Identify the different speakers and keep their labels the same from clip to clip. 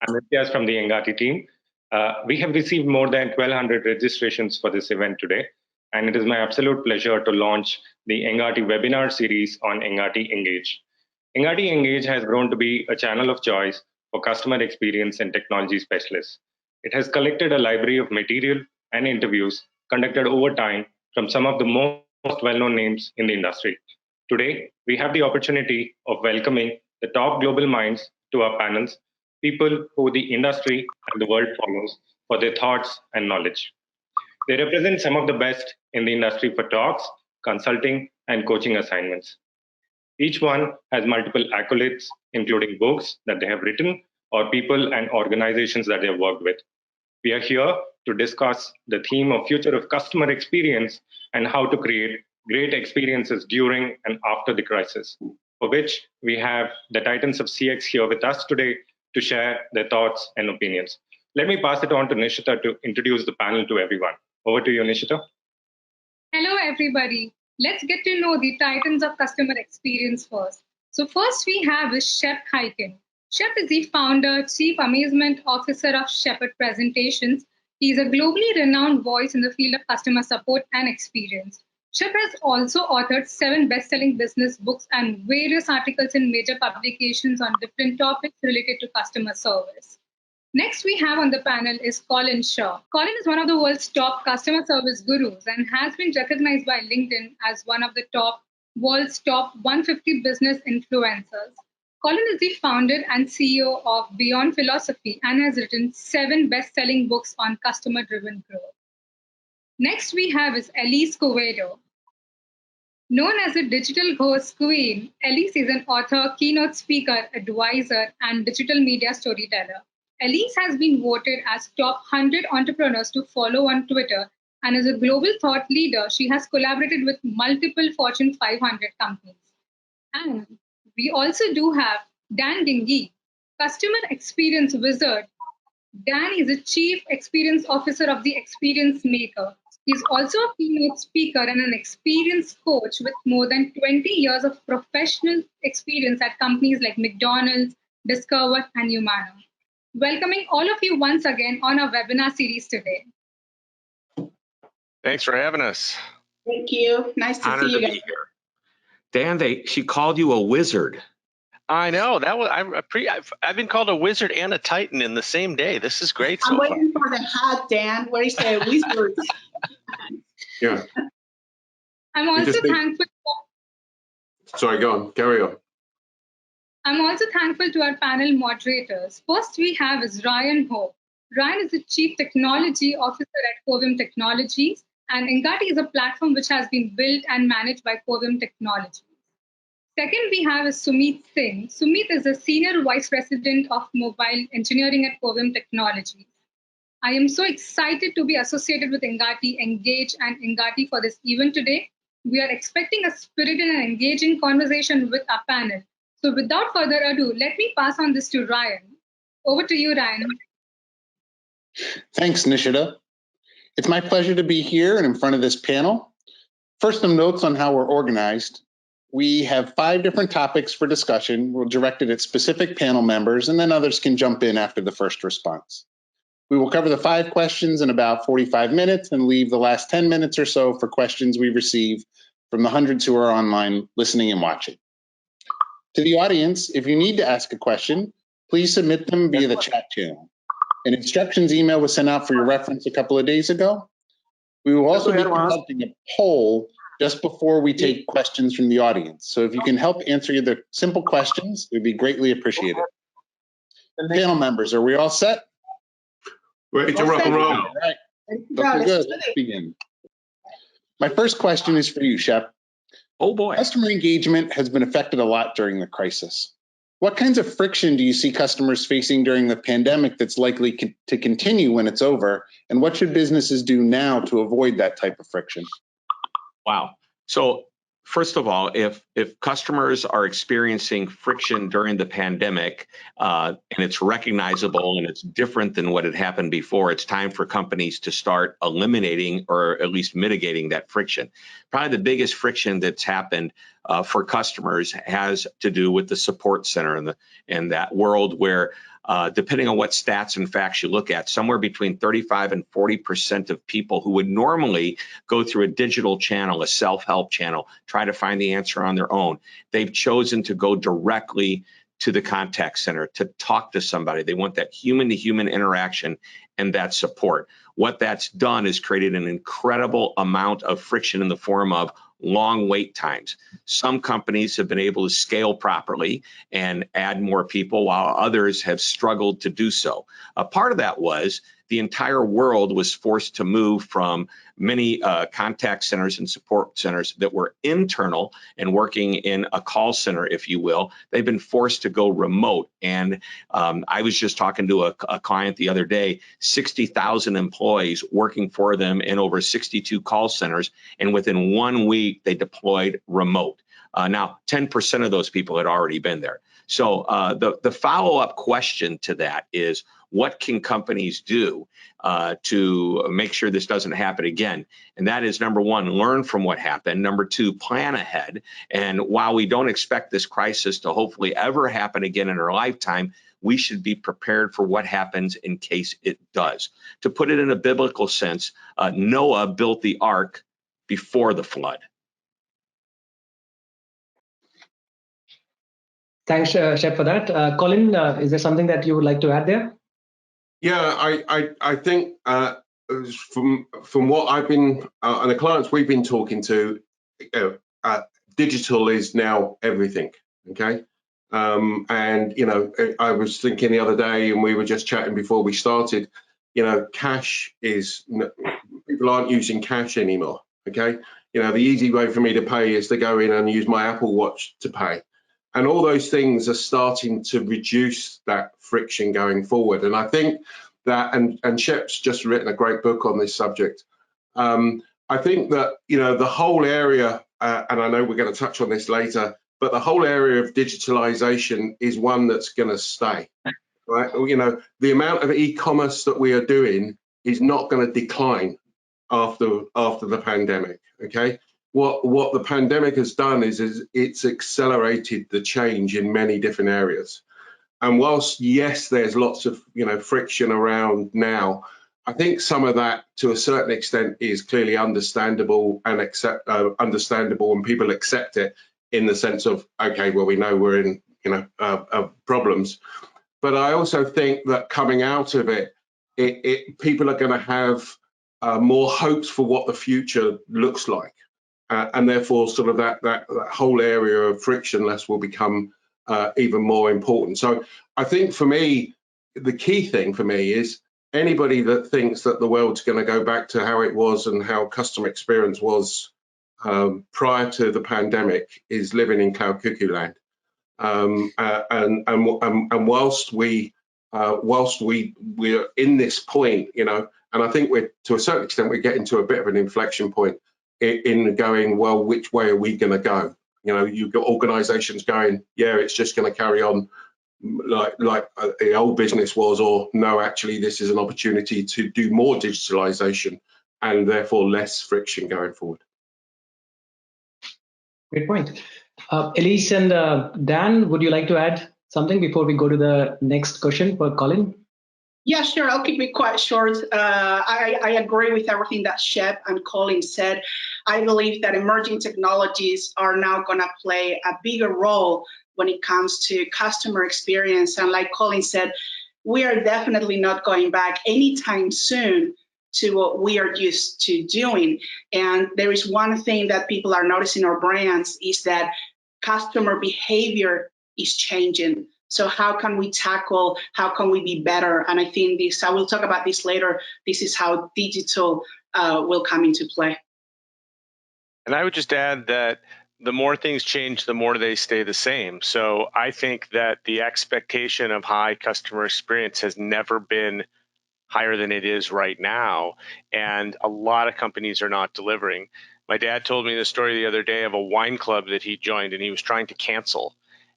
Speaker 1: I'm Nitya from the Engati team. We have received more than 1,200 registrations for this event today, and it is my absolute pleasure to launch the Engati webinar series on Engati Engage. Engati Engage has grown to be a channel of choice for customer experience and technology specialists. It has collected a library of material and interviews conducted over time from some of the most well-known names in the industry. Today, we have the opportunity of welcoming the top global minds to our panels, people who the industry and the world follows for their thoughts and knowledge. They represent some of the best in the industry for talks, consulting, and coaching assignments. Each one has multiple accolades, including books that they have written or people and organizations that they have worked with. We are here to discuss the theme of future of customer experience and how to create great experiences during and after the crisis, for which we have the titans of CX here with us today to share their thoughts and opinions. Let me pass it on to Nishita to introduce the panel to everyone. Over to you, Nishita.
Speaker 2: Hello, everybody. Let's get to know the titans of customer experience first. So first we have is Shep Hyken. Shep is the founder, chief amazement officer of Shepherd Presentations. He is a globally renowned voice in the field of customer support and experience. Shep has also authored 7 best-selling business books and various articles in major publications on different topics related to customer service. Next we have on the panel is Colin Shaw. Colin is one of the world's top customer service gurus and has been recognized by LinkedIn as one of the world's top 150 business influencers. Colin is the founder and CEO of Beyond Philosophy and has written 7 best-selling books on customer-driven growth. Next we have is Elise Quevedo. Known as the digital ghost queen, Elise is an author, keynote speaker, advisor, and digital media storyteller. Elise has been voted as top 100 entrepreneurs to follow on Twitter and is a global thought leader. She has collaborated with multiple Fortune 500 companies. And we also do have Dan Gingiss, customer experience wizard. Dan is a chief experience officer of the Experience Maker. He's also a keynote speaker and an experience coach with more than 20 years of professional experience at companies like McDonald's, Discover, and Humana. Welcoming all of you once again on our webinar series today.
Speaker 3: Thanks for having us.
Speaker 4: Thank you. Nice to see you guys.
Speaker 5: Dan, she called you a wizard.
Speaker 3: I know that was I've been called a wizard and a titan in the same day. This is great.
Speaker 4: I'm waiting for the hug, Dan. Where you say wizard?
Speaker 6: Yeah.
Speaker 2: I'm also thankful.
Speaker 6: Sorry, go on. Carry on.
Speaker 2: I'm also thankful to our panel moderators. First we have is Ryan Ho. Ryan is the Chief Technology Officer at Covim Technologies, and Engati is a platform which has been built and managed by Covim Technologies. Second, we have is Sumit Singh. Sumit is the Senior Vice President of Mobile Engineering at Covim Technologies. I am so excited to be associated with Engati Engage and Engati for this event today. We are expecting a spirited and engaging conversation with our panel. So without further ado, let me pass on this to Ryan. Over to you, Ryan.
Speaker 7: Thanks, Nishita. It's my pleasure to be here and in front of this panel. First, some notes on how we're organized. We have 5 different topics for discussion. We'll direct it at specific panel members, and then others can jump in after the first response. We will cover the 5 questions in about 45 minutes and leave the last 10 minutes or so for questions we receive from the hundreds who are online listening and watching. To the audience, if you need to ask a question, please submit them via the chat channel. An instructions email was sent out for your reference a couple of days ago. We will also be conducting a poll just before we take questions from the audience. So if you can help answer the simple questions, it would be greatly appreciated. Panel members, are we all set?
Speaker 6: Ready to rock and roll.
Speaker 7: All right. Looking good. Let's begin. My first question is for you, Shep.
Speaker 5: Oh boy.
Speaker 7: Customer engagement has been affected a lot during the crisis. What kinds of friction do you see customers facing during the pandemic that's likely to continue when it's over? And what should businesses do now to avoid that type of friction?
Speaker 5: Wow. So first of all, if customers are experiencing friction during the pandemic and it's recognizable and it's different than what had happened before, it's time for companies to start eliminating or at least mitigating that friction. Probably the biggest friction that's happened for customers has to do with the support center and that world where depending on what stats and facts you look at, somewhere between 35 and 40% of people who would normally go through a digital channel, a self-help channel, try to find the answer on their own, they've chosen to go directly to the contact center to talk to somebody. They want that human-to-human interaction and that support. What that's done is created an incredible amount of friction in the form of long wait times. Some companies have been able to scale properly and add more people, while others have struggled to do so. A part of that was the entire world was forced to move from many contact centers and support centers that were internal and working in a call center, if you will. They've been forced to go remote. And I was just talking to a client the other day, 60,000 employees working for them in over 62 call centers. And within 1 week, they deployed remote. Now, 10% of those people had already been there. So the follow-up question to that is, what can companies do to make sure this doesn't happen again? And that is, number one, learn from what happened. Number two, plan ahead. And while we don't expect this crisis to hopefully ever happen again in our lifetime, we should be prepared for what happens in case it does. To put it in a biblical sense, Noah built the ark before the flood.
Speaker 8: Thanks, Shep, for that. Colin, is there something that you would like to add there?
Speaker 6: Yeah, I think from what I've been and the clients we've been talking to, digital is now everything. Okay, and I was thinking the other day, and we were just chatting before we started. Cash is, people aren't using cash anymore. Okay, the easy way for me to pay is to go in and use my Apple Watch to pay. And all those things are starting to reduce that friction going forward. And I think that, and Shep's just written a great book on this subject. I think that, the whole area, and I know we're going to touch on this later, but the whole area of digitalization is one that's going to stay, right? The amount of e-commerce that we are doing is not going to decline after the pandemic, okay? What the pandemic has done is it's accelerated the change in many different areas. And whilst, yes, there's lots of friction around now, I think some of that, to a certain extent, is clearly understandable and understandable, and people accept it in the sense of, okay, well, we know we're in problems. But I also think that coming out of it, people are going to have more hopes for what the future looks like. And therefore, sort of that whole area of frictionless will become even more important. So I think for me, the key thing for me is anybody that thinks that the world's going to go back to how it was and how customer experience was prior to the pandemic is living in cloud cuckoo land. And whilst we're in this point, and I think we're, to a certain extent, we're getting to a bit of an inflection point in going, well, which way are we going to go? You've got organizations going, yeah, it's just going to carry on like the old business was, or no, actually, this is an opportunity to do more digitalization and therefore less friction going forward.
Speaker 8: Great point. Elise and Dan, would you like to add something before we go to the next question for Colin?
Speaker 4: Yeah, sure. I'll keep it quite short. I agree with everything that Shep and Colin said. I believe that emerging technologies are now going to play a bigger role when it comes to customer experience. And like Colin said, we are definitely not going back anytime soon to what we are used to doing. And there is one thing that people are noticing our brands is that customer behavior is changing. So how can we tackle, how can we be better? And I think this, I will talk about this later, this is how digital will come into play.
Speaker 3: And I would just add that the more things change, the more they stay the same. So I think that the expectation of high customer experience has never been higher than it is right now. And a lot of companies are not delivering. My dad told me the story the other day of a wine club that he joined, and he was trying to cancel.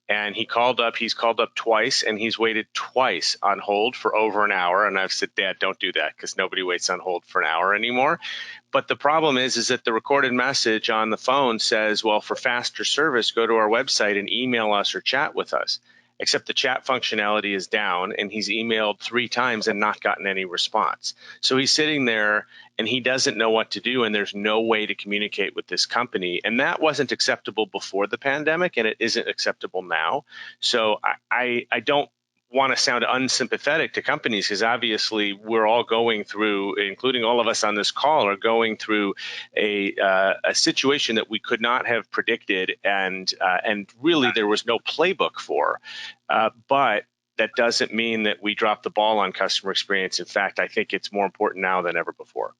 Speaker 3: And he's called up twice, and he's waited twice on hold for over an hour. And I've said, Dad, don't do that, because nobody waits on hold for an hour anymore. But the problem is that the recorded message on the phone says, well, for faster service, go to our website and email us or chat with us. except the chat functionality is down, and he's emailed 3 times and not gotten any response. So he's sitting there and he doesn't know what to do, and there's no way to communicate with this company. And that wasn't acceptable before the pandemic, and it isn't acceptable now. So I don't want to sound unsympathetic to companies, because obviously we're all going through, including all of us on this call, are going through a situation that we could not have predicted, and really there was no playbook for. But that doesn't mean that we dropped the ball on customer experience. In fact, I think it's more important now than ever before.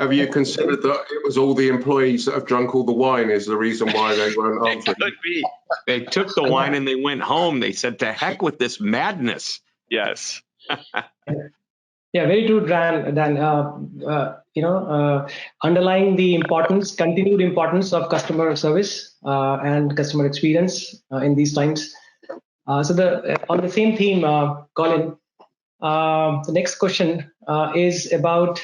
Speaker 6: Have you considered that it was all the employees that have drunk all the wine is the reason why they weren't answering?
Speaker 3: It could be.
Speaker 5: They took the wine and they went home. They said, to heck with this madness.
Speaker 3: Yes.
Speaker 8: Yeah, very true, Dan. Underlying the continued importance of customer service and customer experience in these times. On the same theme, Colin, the next question is about,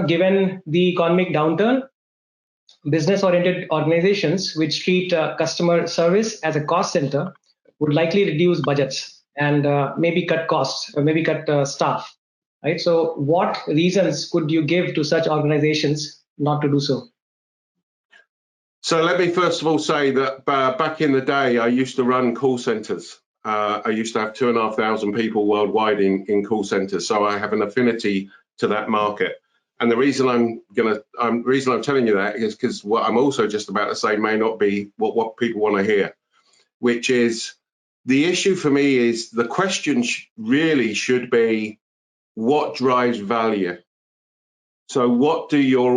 Speaker 8: given the economic downturn, business-oriented organizations which treat customer service as a cost center would likely reduce budgets and maybe cut costs or maybe cut staff, right? So what reasons could you give to such organizations not to do so?
Speaker 6: So let me first of all say that back in the day, I used to run call centers. I used to have 2,500 people worldwide in call centers. So I have an affinity to that market. And the reason I'm telling you that is because what I'm also just about to say may not be what people want to hear, which is the issue for me is the question really should be, what drives value? So what do your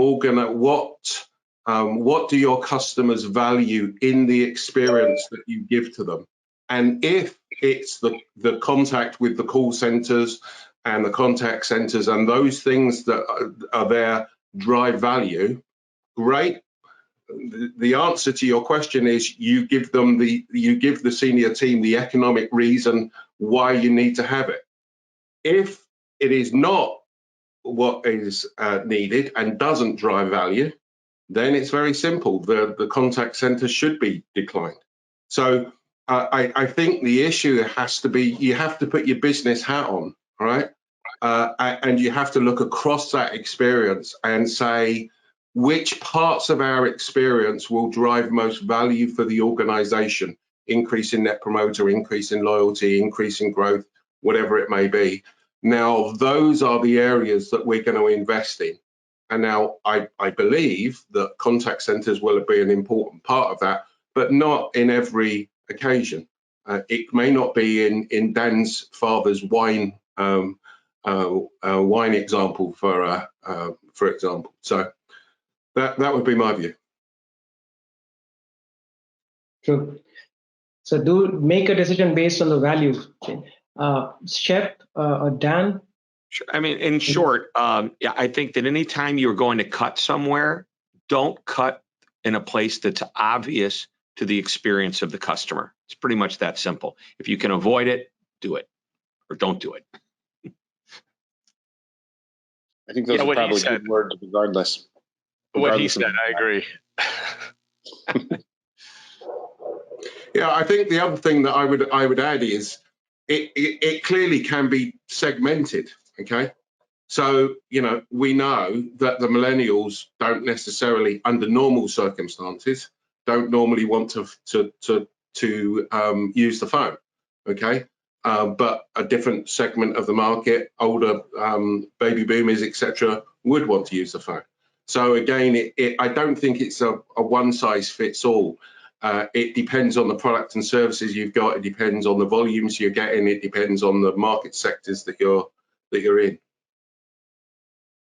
Speaker 6: customers value in the experience that you give to them? And if it's the contact with the call centers and the contact centers and those things that are there drive value, great. The answer to your question is you give the senior team the economic reason why you need to have it. If it is not what is needed and doesn't drive value, then it's very simple. The contact center should be declined. So I think the issue has to be, you have to put your business hat on, right? And you have to look across that experience and say, which parts of our experience will drive most value for the organization? Increase in net promoter, increase in loyalty, increase in growth, whatever it may be. Now, those are the areas that we're going to invest in. And now I believe that contact centers will be an important part of that, but not in every occasion. It may not be in Dan's father's wine example, for example. So that would be my view.
Speaker 8: True. So do make a decision based on the value. Shep or Dan?
Speaker 5: Sure. I mean, in short, yeah, I think that anytime you're going to cut somewhere, don't cut in a place that's obvious to the experience of the customer. It's pretty much that simple. If you can avoid it, do it, or don't do it.
Speaker 7: I think those are probably good words regardless.
Speaker 3: What he said, I agree.
Speaker 6: Yeah, I think the other thing that I would add is it clearly can be segmented. Okay, so we know that the millennials don't necessarily, under normal circumstances, don't normally want to use the phone. Okay, but a different segment of the market, older baby boomers, etc., would want to use the phone. So again, I don't think it's a one size fits all. It depends on the product and services you've got. It depends on the volumes you're getting. It depends on the market sectors that you're in.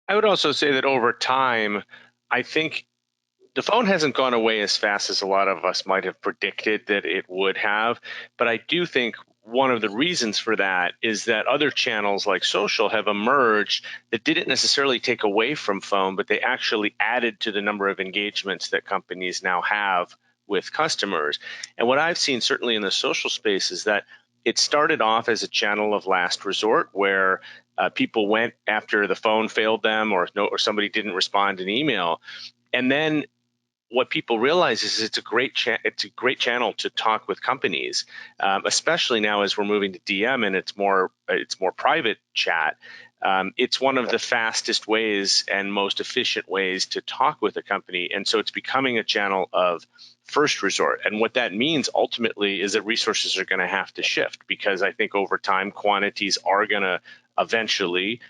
Speaker 3: I would also say that over time, I think the phone hasn't gone away as fast as a lot of us might have predicted that it would have. But I do think one of the reasons for that is that other channels like social have emerged that didn't necessarily take away from phone, but they actually added to the number of engagements that companies now have with customers. And what I've seen certainly in the social space is that it started off as a channel of last resort where people went after the phone failed them or somebody didn't respond in email. And then what people realize is it's a great channel to talk with companies, especially now as we're moving to DM and it's more private chat. It's one of the fastest ways and most efficient ways to talk with a company, and so it's becoming a channel of first resort. And what that means ultimately is that resources are going to have to shift, because I think over time quantities are going to eventually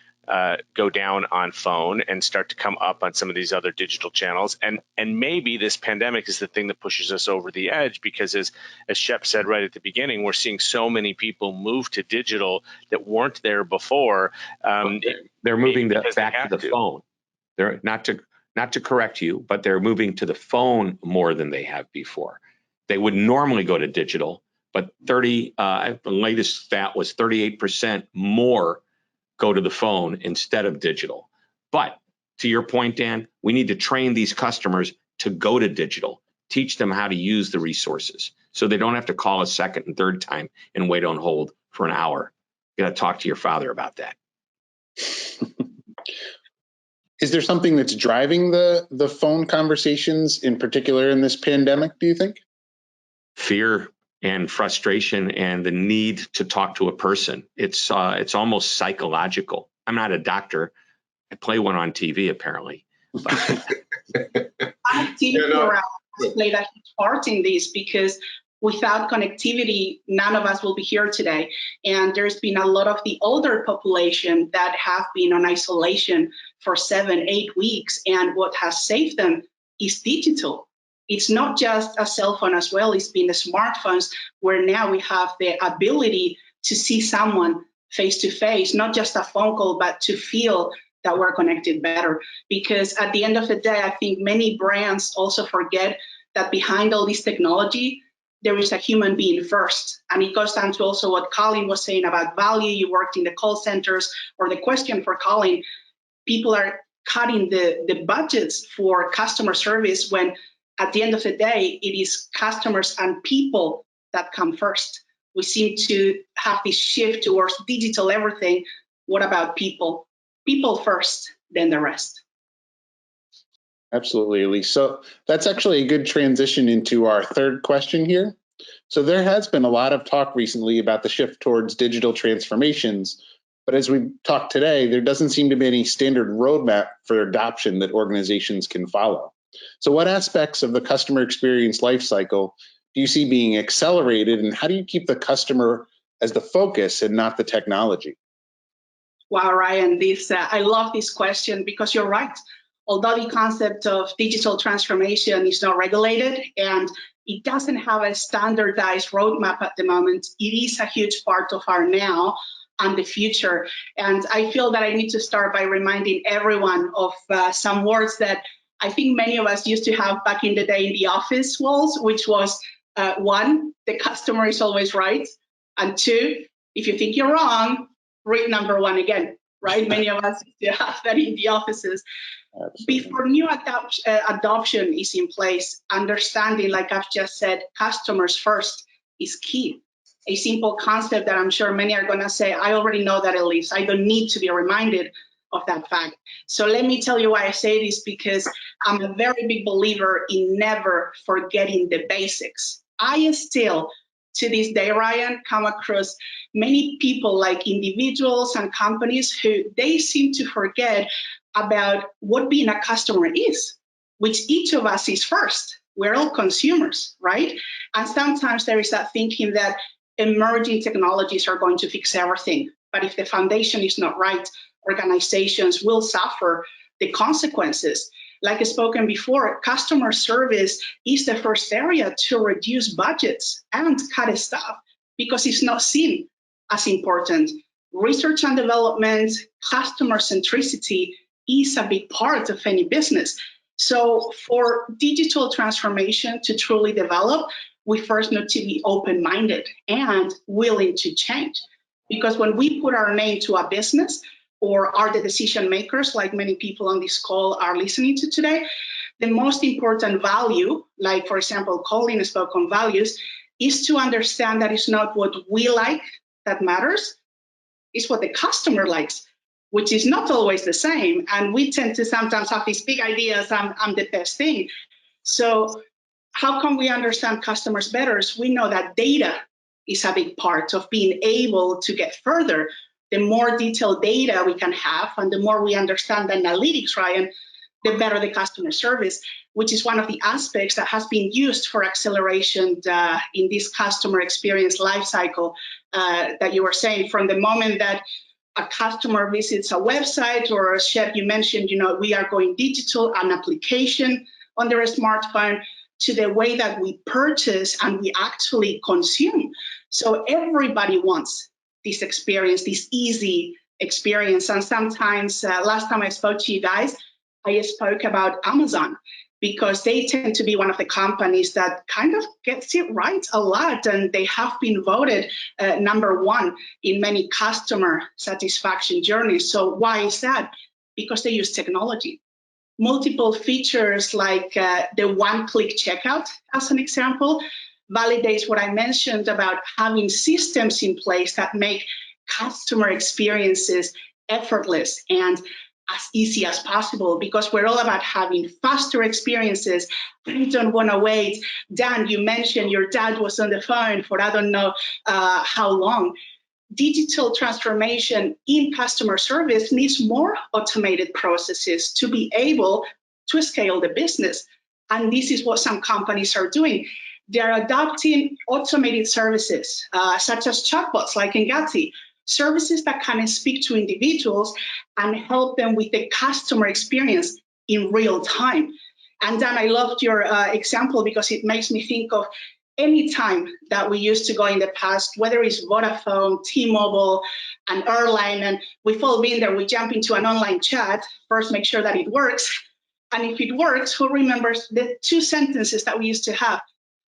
Speaker 3: go down on phone and start to come up on some of these other digital channels. And maybe this pandemic is the thing that pushes us over the edge, because as Shep said right at the beginning, we're seeing so many people move to digital that weren't there before.
Speaker 5: They're moving back to the phone. They're not to correct you, but they're moving to the phone more than they have before. They would normally go to digital, but the latest stat was 38% more go to the phone instead of digital. But to your point, Dan, we need to train these customers to go to digital, teach them how to use the resources so they don't have to call a second and third time and wait on hold for an hour. You got to talk to your father about that.
Speaker 7: Is there something that's driving the phone conversations in particular in this pandemic, do you think?
Speaker 5: Fear and frustration and the need to talk to a person. It's almost psychological. I'm not a doctor. I play one on TV, apparently.
Speaker 4: I think played a huge part in this, because without connectivity, none of us will be here today. And there's been a lot of the older population that have been on isolation for 7-8 weeks. And what has saved them is digital. It's not just a cell phone as well, it's been the smartphones, where now we have the ability to see someone face to face, not just a phone call, but to feel that we're connected better. Because at the end of the day, I think many brands also forget that behind all this technology, there is a human being first. And it goes down to also what Colin was saying about value. You worked in the call centers, or the question for Colin, people are cutting the budgets for customer service, when at the end of the day, it is customers and people that come first. We seem to have this shift towards digital everything. What about people? People first, then the rest.
Speaker 7: Absolutely, Elise. So that's actually a good transition into our third question here. So there has been a lot of talk recently about the shift towards digital transformations, but as we talked today, there doesn't seem to be any standard roadmap for adoption that organizations can follow. So what aspects of the customer experience lifecycle do you see being accelerated, and how do you keep the customer as the focus and not the technology?
Speaker 4: Wow, Ryan, I love this question, because you're right. Although the concept of digital transformation is not regulated and it doesn't have a standardized roadmap at the moment, it is a huge part of our now and the future. And I feel that I need to start by reminding everyone of some words that I think many of us used to have back in the day in the office walls, which was one, the customer is always right. And two, if you think you're wrong, read number one again, right? Many of us used to have that in the offices.
Speaker 7: Absolutely.
Speaker 4: Before new adoption is in place, understanding, like I've just said, customers first is key. A simple concept that I'm sure many are going to say, I already know that, Elise. I don't need to be reminded of that fact. So let me tell you why I say this, because I'm a very big believer in never forgetting the basics. I still, to this day, Ryan, come across many people, like individuals and companies, who they seem to forget about what being a customer is, which each of us is first. We're all consumers, right? And sometimes there is that thinking that emerging technologies are going to fix everything. But if the foundation is not right, organizations will suffer the consequences. Like I spoken before, customer service is the first area to reduce budgets and cut staff, because it's not seen as important. Research and development, customer centricity is a big part of any business. So for digital transformation to truly develop, we first need to be open-minded and willing to change. Because when we put our name to a business, or are the decision makers, like many people on this call are listening to today, the most important value, like for example, Colin spoke on values, is to understand that it's not what we like that matters, it's what the customer likes, which is not always the same. And we tend to sometimes have these big ideas, I'm the best thing. So how can we understand customers better? We know that data is a big part of being able to get further. The more detailed data we can have and the more we understand the analytics, Ryan, the better the customer service, which is one of the aspects that has been used for acceleration in this customer experience lifecycle that you were saying. From the moment that a customer visits a website, or Shep, you mentioned, we are going digital, an application on their smartphone, to the way that we purchase and we actually consume. So everybody wants this experience, this easy experience. And sometimes, last time I spoke to you guys, I spoke about Amazon, because they tend to be one of the companies that kind of gets it right a lot, and they have been voted #1 in many customer satisfaction journeys. So why is that? Because they use technology. Multiple features like the one-click checkout, as an example, validates what I mentioned about having systems in place that make customer experiences effortless and as easy as possible, because we're all about having faster experiences. I don't want to wait. Dan, you mentioned your dad was on the phone for I don't know how long. Digital transformation in customer service needs more automated processes to be able to scale the business. And this is what some companies are doing. They're adopting automated services, such as chatbots like Engati, services that can speak to individuals and help them with the customer experience in real time. And Dan, I loved your example, because it makes me think of any time that we used to go in the past, whether it's Vodafone, T-Mobile, an airline, and we've all been there, we jump into an online chat, first make sure that it works. And if it works, who remembers the 2 sentences that we used to have?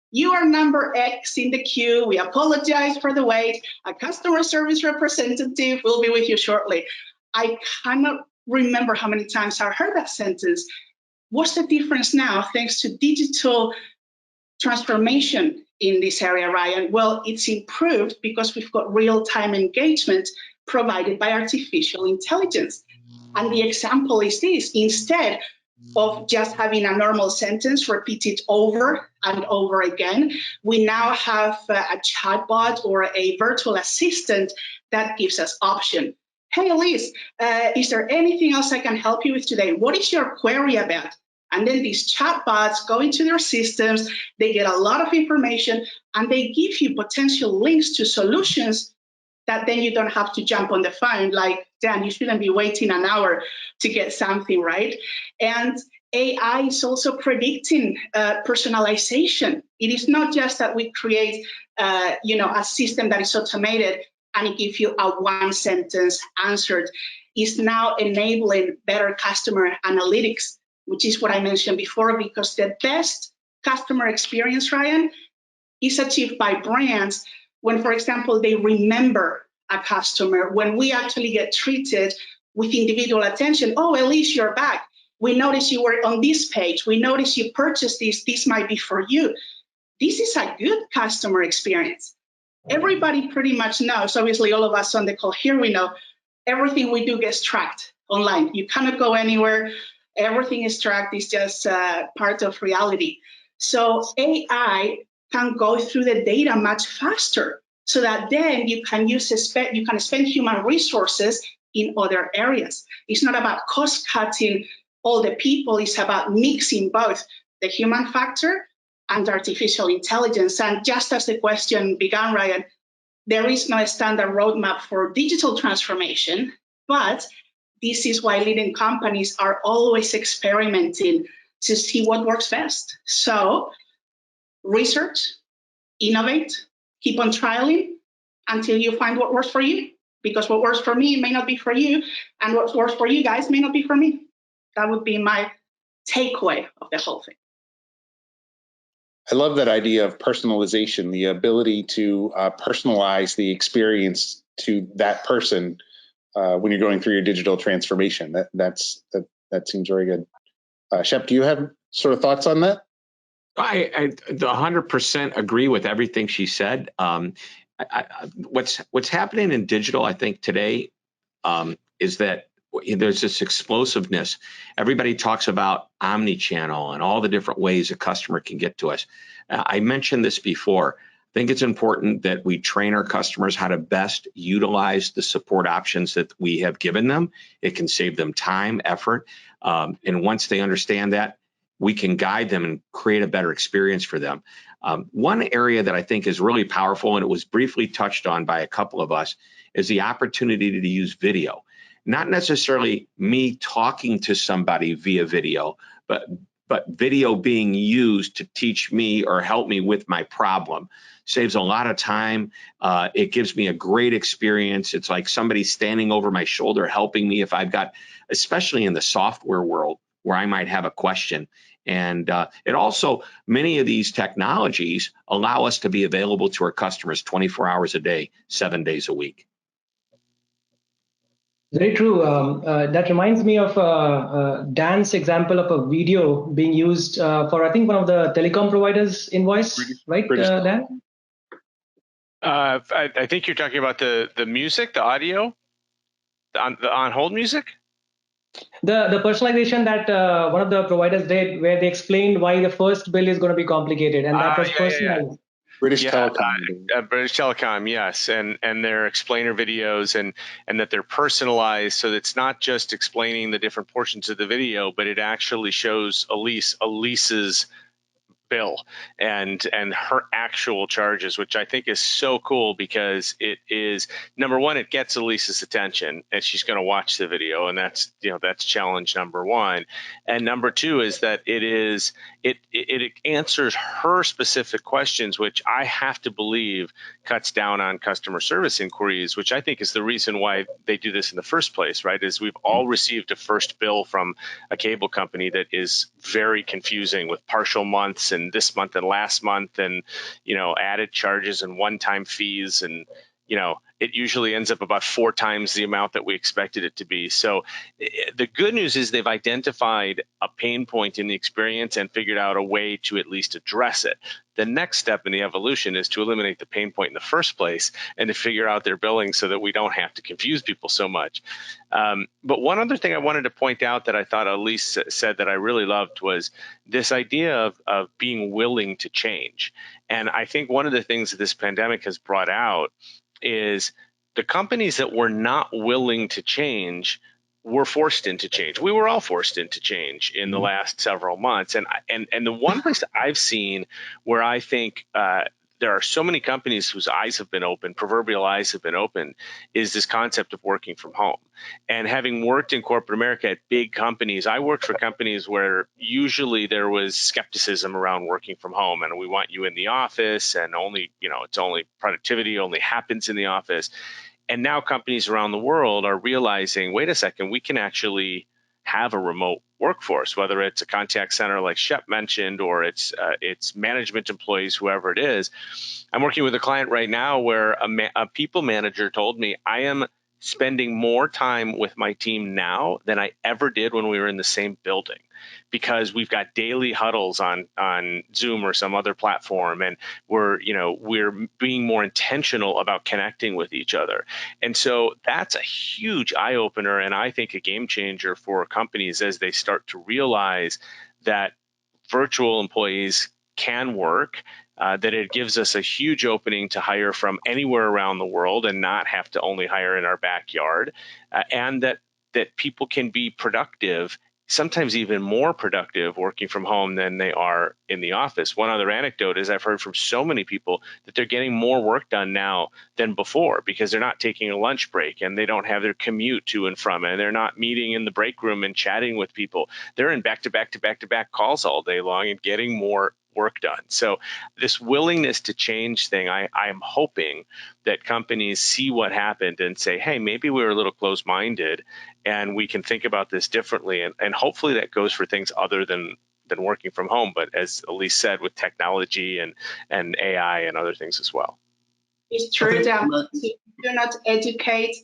Speaker 4: You are number X in the queue. We apologize for the wait. A customer service representative will be with you shortly. I cannot remember how many times I heard that sentence. What's the difference now, thanks to digital transformation in this area, Ryan? Well, it's improved because we've got real-time engagement provided by artificial intelligence. And the example is this: instead of just having a normal sentence repeated over and over again, we now have a chatbot or a virtual assistant that gives us option. Hey, Elise, is there anything else I can help you with today? What is your query about? And then these chatbots go into their systems, they get a lot of information, and they give you potential links to solutions that then you don't have to jump on the phone. Like, Dan, you shouldn't be waiting an hour to get something, right? And AI is also predicting personalization. It is not just that we create a system that is automated and it gives you a one-sentence answer. It's now enabling better customer analytics, which is what I mentioned before, because the best customer experience, Ryan, is achieved by brands when, for example, they remember a customer, when we actually get treated with individual attention. Oh, Elise, you're back. We noticed you were on this page. We noticed you purchased this. This might be for you. This is a good customer experience. Everybody pretty much knows, obviously all of us on the call here, we know everything we do gets tracked online. You cannot go anywhere. Everything is tracked. It's just part of reality. So AI can go through the data much faster, so that then you can spend human resources in other areas. It's not about cost cutting all the people. It's about mixing both the human factor and artificial intelligence. And just as the question began, Ryan, there is no standard roadmap for digital transformation, but this is why leading companies are always experimenting to see what works best. So research, innovate, keep on trialing until you find what works for you, because what works for me may not be for you, and what works for you guys may not be for me. That would be my takeaway of the whole thing.
Speaker 7: I love that idea of personalization, the ability to personalize the experience to that person when you're going through your digital transformation. That seems very good. Shep, do you have sort of thoughts on that?
Speaker 5: I 100% agree with everything she said. What's happening in digital, I think today, is that there's this explosiveness. Everybody talks about omni-channel and all the different ways a customer can get to us. I mentioned this before. I think it's important that we train our customers how to best utilize the support options that we have given them. It can save them time, effort, and once they understand that, we can guide them and create a better experience for them. One area that I think is really powerful, and it was briefly touched on by a couple of us, is the opportunity to use video. Not necessarily me talking to somebody via video, but video being used to teach me or help me with my problem. Saves a lot of time. It gives me a great experience. It's like somebody standing over my shoulder helping me if I've got, especially in the software world, where I might have a question. And it also, many of these technologies allow us to be available to our customers 24 hours a day, 7 days a week.
Speaker 8: Very true. That reminds me of Dan's example of a video being used for, I think, one of the telecom providers' invoice, right, Dan?
Speaker 3: I think you're talking about the music, the audio, the on-hold music?
Speaker 8: The personalization that one of the providers did, where they explained why the first bill is going to be complicated, and that was personalized.
Speaker 3: Yeah.
Speaker 7: British Telecom.
Speaker 3: British Telecom, yes, and their explainer videos and that they're personalized, so that it's not just explaining the different portions of the video, but it actually shows Elise's bill and her actual charges, which I think is so cool, because it is, number one, it gets Elise's attention and she's going to watch the video, and that's challenge number one. And number two is that it answers her specific questions, which I have to believe cuts down on customer service inquiries, which I think is the reason why they do this in the first place, right? Is we've all received a first bill from a cable company that is very confusing, with partial months and this month and last month, and added charges and one-time fees, and it usually ends up about 4 times the amount that we expected it to be. So the good news is they've identified a pain point in the experience and figured out a way to at least address it. The next step in the evolution is to eliminate the pain point in the first place and to figure out their billing so that we don't have to confuse people so much. But one other thing I wanted to point out that I thought Elise said that I really loved was this idea of being willing to change. And I think one of the things that this pandemic has brought out is the companies that were not willing to change were forced into change. We were all forced into change in the last several months. And the one place that I've seen where I think there are so many companies whose eyes have been opened, proverbial eyes have been opened, is this concept of working from home. And having worked in corporate America at big companies, I worked for companies where usually there was skepticism around working from home, and we want you in the office, and only, it's only productivity only happens in the office. And now companies around the world are realizing, wait a second, we can actually have a remote workforce, whether it's a contact center like Shep mentioned, or it's management employees, whoever it is. I'm working with a client right now where a people manager told me, I am spending more time with my team now than I ever did when we were in the same building, because we've got daily huddles on Zoom or some other platform, and we're being more intentional about connecting with each other. And so that's a huge eye opener, and I think a game changer for companies as they start to realize that virtual employees can work, that it gives us a huge opening to hire from anywhere around the world and not have to only hire in our backyard, and that people can be productive, sometimes even more productive working from home than they are in the office. One other anecdote is I've heard from so many people that they're getting more work done now than before, because they're not taking a lunch break and they don't have their commute to and from, and they're not meeting in the break room and chatting with people. They're in back-to-back calls all day long and getting more work done. So this willingness to change thing, I am hoping that companies see what happened and say, hey, maybe we were a little closed-minded and we can think about this differently. And hopefully that goes for things other than working from home, but as Elise said, with technology and AI and other things as well.
Speaker 4: It's true that if you do not educate,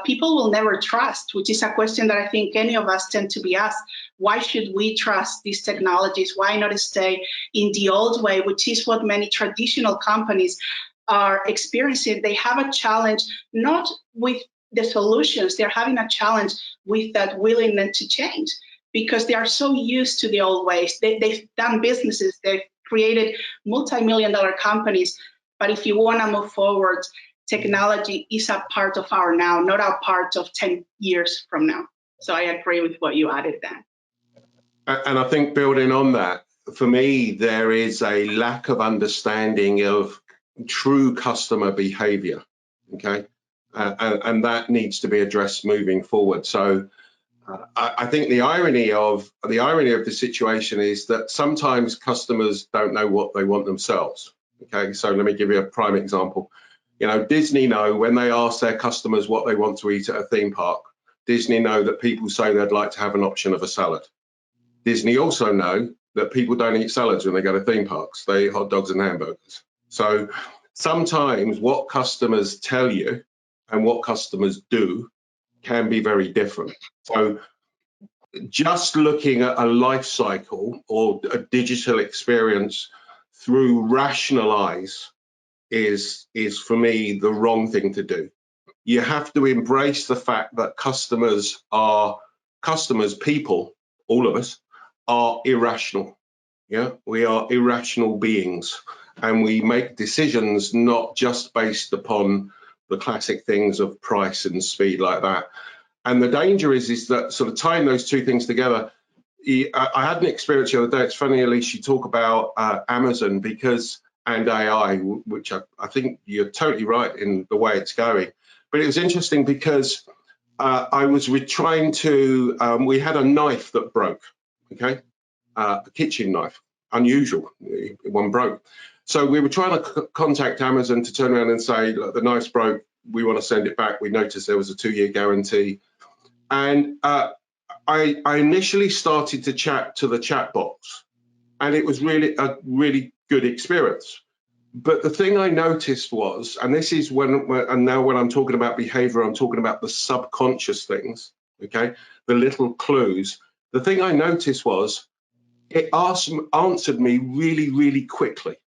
Speaker 4: people will never trust, which is a question that I think any of us tend to be asked. Why should we trust these technologies? Why not stay in the old way, which is what many traditional companies are experiencing? They have a challenge not with the solutions, they're having a challenge with that willingness to change because they are so used to the old ways. They've done businesses, they've created multi-million-dollar companies, but if you want to move forward, technology is a part of our now, not a part of 10 years from now. So I agree with what you added then.
Speaker 6: And I think building on that, for me, there is a lack of understanding of true customer behavior, okay? And that needs to be addressed moving forward. So I think the irony of the situation is that sometimes customers don't know what they want themselves, okay? So let me give you a prime example. You know, Disney know when they ask their customers what they want to eat at a theme park, Disney know that people say they'd like to have an option of a salad. Disney also know that people don't eat salads when they go to theme parks. They eat hot dogs and hamburgers. So sometimes what customers tell you and what customers do can be very different. So just looking at a life cycle or a digital experience through rational eyes is for me the wrong thing to do. You have to embrace the fact that customers, people, all of us, are irrational. Yeah, we are irrational beings, and we make decisions not just based upon the classic things of price and speed like that. And the danger is that sort of tying those two things together. I had an experience the other day. It's funny, Elise, you talk about Amazon and AI, which I think you're totally right in the way it's going. But it was interesting because I was trying to, we had a knife that broke, okay? A kitchen knife, unusual, one broke. So we were trying to contact Amazon to turn around and say, look, the knife's broke, we want to send it back. We noticed there was a 2-year guarantee. And I initially started to chat to the chat box, and it was really a really good experience. But the thing I noticed was, and this is and now when I'm talking about behavior, I'm talking about the subconscious things, okay, the little clues. The thing I noticed was it answered me really, really quickly,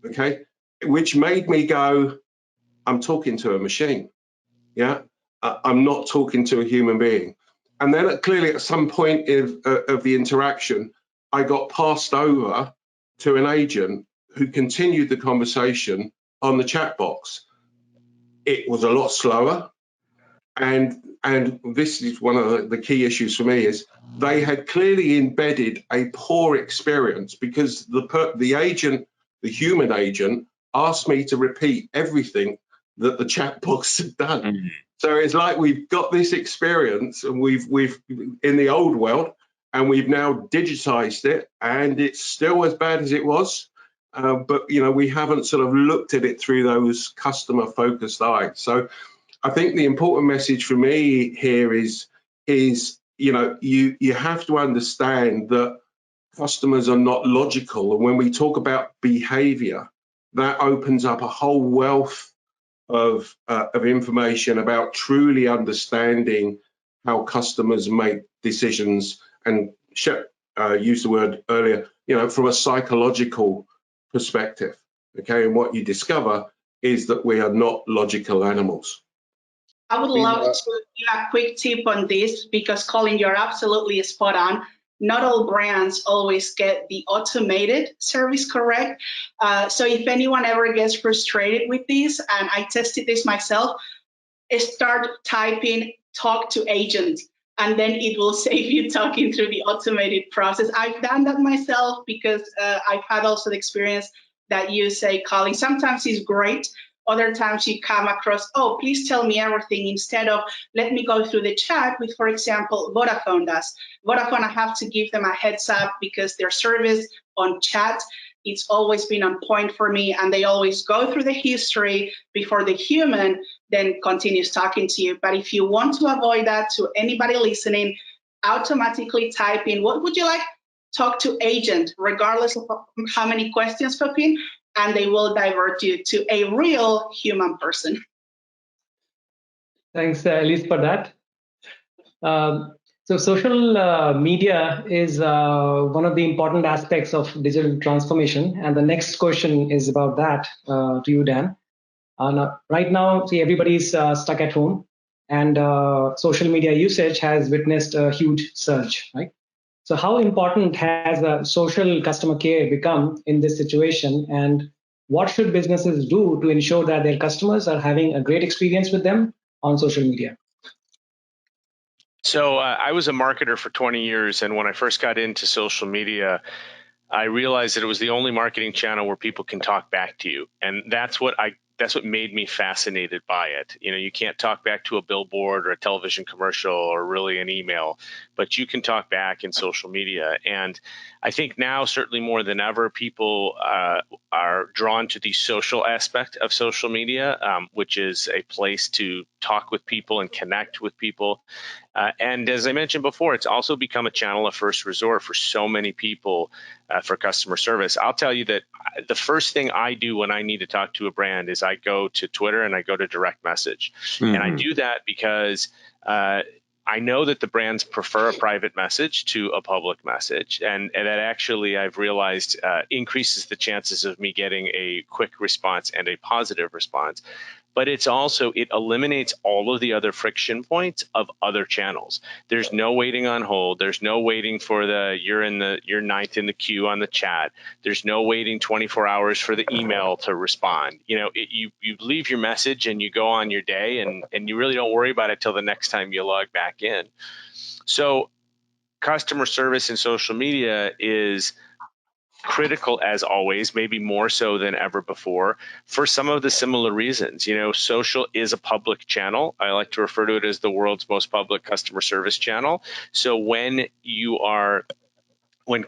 Speaker 6: okay, which made me go, I'm talking to a machine, yeah, I'm not talking to a human being. And then clearly at some point of the interaction, I got passed over to an agent who continued the conversation on the chat box. It was a lot slower. And this is one of the key issues for me is they had clearly embedded a poor experience because the agent, the human agent, asked me to repeat everything that the chat box had done. Mm-hmm. So it's like we've got this experience and we've in the old world and we've now digitized it and it's still as bad as it was. But, you know, we haven't sort of looked at it through those customer focused eyes. So I think the important message for me here is, you know, you have to understand that customers are not logical. And when we talk about behavior, that opens up a whole wealth of information about truly understanding how customers make decisions. And Shep used the word earlier, you know, from a psychological perspective, okay? And what you discover is that we are not logical animals.
Speaker 4: I would love to give a quick tip on this because, Colin, you're absolutely spot on. Not all brands always get the automated service correct. So if anyone ever gets frustrated with this, and I tested this myself, start typing talk to agent, and then it will save you talking through the automated process. I've done that myself because I've had also the experience that you say, Colin, sometimes it's great. Other times you come across, oh, please tell me everything instead of let me go through the chat with, for example, Vodafone does. Vodafone, I have to give them a heads up because their service on chat, it's always been on point for me. And they always go through the history before the human then continues talking to you. But if you want to avoid that, to anybody listening, automatically type in, what would you like? Talk to agent, regardless of how many questions pop in, and they will divert you to a real human person.
Speaker 8: Thanks, Elise, for that. So social media is one of the important aspects of digital transformation. And the next question is about that to you, Dan. Right now, see, everybody's stuck at home. and social media usage has witnessed a huge surge, right? So how important has social customer care become in this situation, and what should businesses do to ensure that their customers are having a great experience with them on social media?
Speaker 3: So I was a marketer for 20 years, and when I first got into social media, I realized that it was the only marketing channel where people can talk back to you, and that's what made me fascinated by it. You know, you can't talk back to a billboard or a television commercial or really an email, but you can talk back in social media. And I think now, certainly more than ever, people are drawn to the social aspect of social media, which is a place to talk with people and connect with people. And as I mentioned before, it's also become a channel of first resort for so many people for customer service. I'll tell you that the first thing I do when I need to talk to a brand is I go to Twitter and I go to direct message. Mm-hmm. And I do that because I know that the brands prefer a private message to a public message. And that actually, I've realized, increases the chances of me getting a quick response and a positive response. But it eliminates all of the other friction points of other channels. There's no waiting on hold. There's no waiting for you're ninth in the queue on the chat. There's no waiting 24 hours for the email to respond. You know, you leave your message and you go on your day, and you really don't worry about it till the next time you log back in. So customer service in social media is critical as always, maybe more so than ever before, for some of the similar reasons. You know, social is a public channel. I like to refer to it as the world's most public customer service channel. So when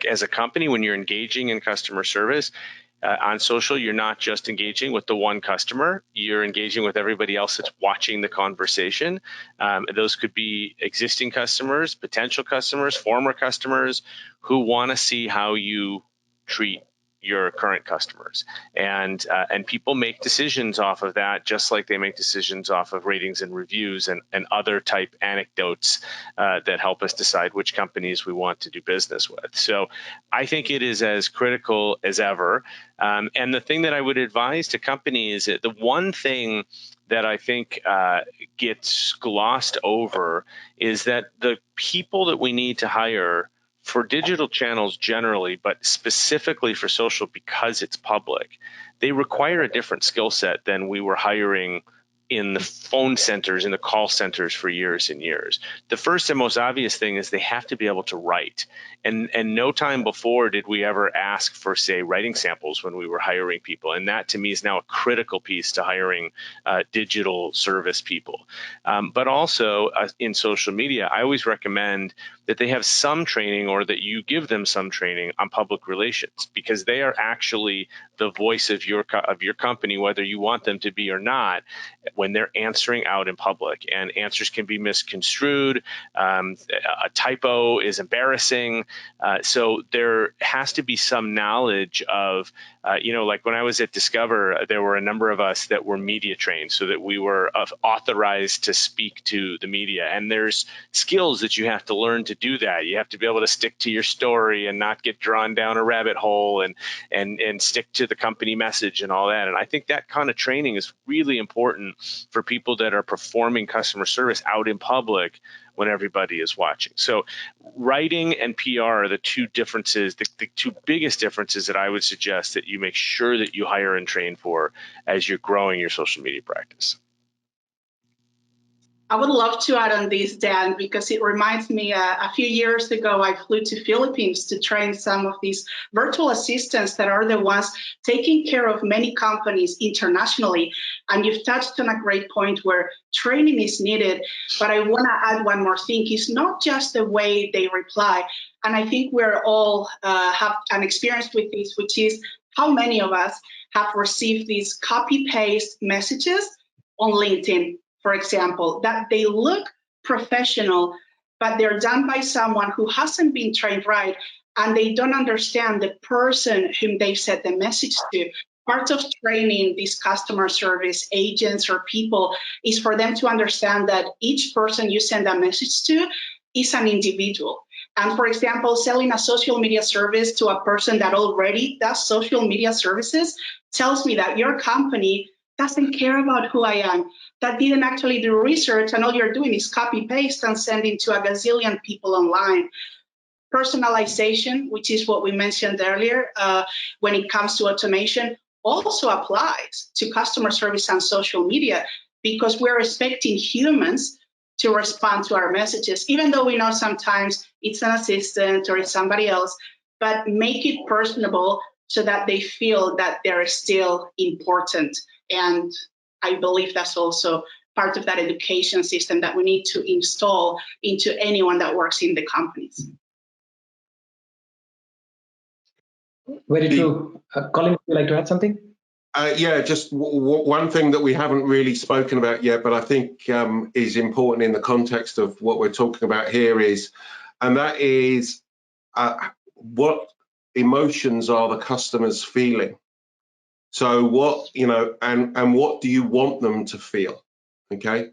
Speaker 3: as a company, when you're engaging in customer service on social, you're not just engaging with the one customer, you're engaging with everybody else that's watching the conversation. Those could be existing customers, potential customers, former customers who want to see how you treat your current customers, and people make decisions off of that, just like they make decisions off of ratings and reviews and other type anecdotes that help us decide which companies we want to do business with. So I think it is as critical as ever. And the thing that I would advise to companies, the one thing that I think gets glossed over is that the people that we need to hire for digital channels generally, but specifically for social because it's public, they require a different skill set than we were hiring in the phone centers, in the call centers for years and years. The first and most obvious thing is they have to be able to write. And no time before did we ever ask for, say, writing samples when we were hiring people. And that, to me, is now a critical piece to hiring digital service people. But also in social media, I always recommend that they have some training, or that you give them some training on public relations, because they are actually the voice of your company, whether you want them to be or not, when they're answering out in public. And answers can be misconstrued. A typo is embarrassing. So there has to be some knowledge of, like when I was at Discover, there were a number of us that were media trained, so that we were authorized to speak to the media. And there's skills that you have to learn to do that. You have to be able to stick to your story and not get drawn down a rabbit hole, and stick to the company message and all that. And I think that kind of training is really important for people that are performing customer service out in public when everybody is watching. So writing and PR are the two differences, the two biggest differences that I would suggest that you make sure that you hire and train for as you're growing your social media practice.
Speaker 4: I would love to add on this, Dan, because it reminds me a few years ago, I flew to Philippines to train some of these virtual assistants that are the ones taking care of many companies internationally. And you've touched on a great point where training is needed. But I want to add one more thing. It's not just the way they reply. And I think we're all have an experience with this, which is how many of us have received these copy-paste messages on LinkedIn, for example, that they look professional, but they're done by someone who hasn't been trained right, and they don't understand the person whom they sent the message to. Part of training these customer service agents or people is for them to understand that each person you send a message to is an individual. And for example, selling a social media service to a person that already does social media services tells me that your company doesn't care about who I am, that didn't actually do research, and all you're doing is copy paste and sending to a gazillion people online. Personalization, which is what we mentioned earlier, when it comes to automation, also applies to customer service and social media, because we're expecting humans to respond to our messages, even though we know sometimes it's an assistant or it's somebody else, but make it personable so that they feel that they're still important. And I believe that's also part of that education system that we need to install into anyone that works in the companies.
Speaker 8: Very true. Colin, would you like to add something?
Speaker 6: Yeah, just one thing that we haven't really spoken about yet, but I think is important in the context of what we're talking about here and that is what emotions are the customers feeling? So what, and what do you want them to feel? Okay.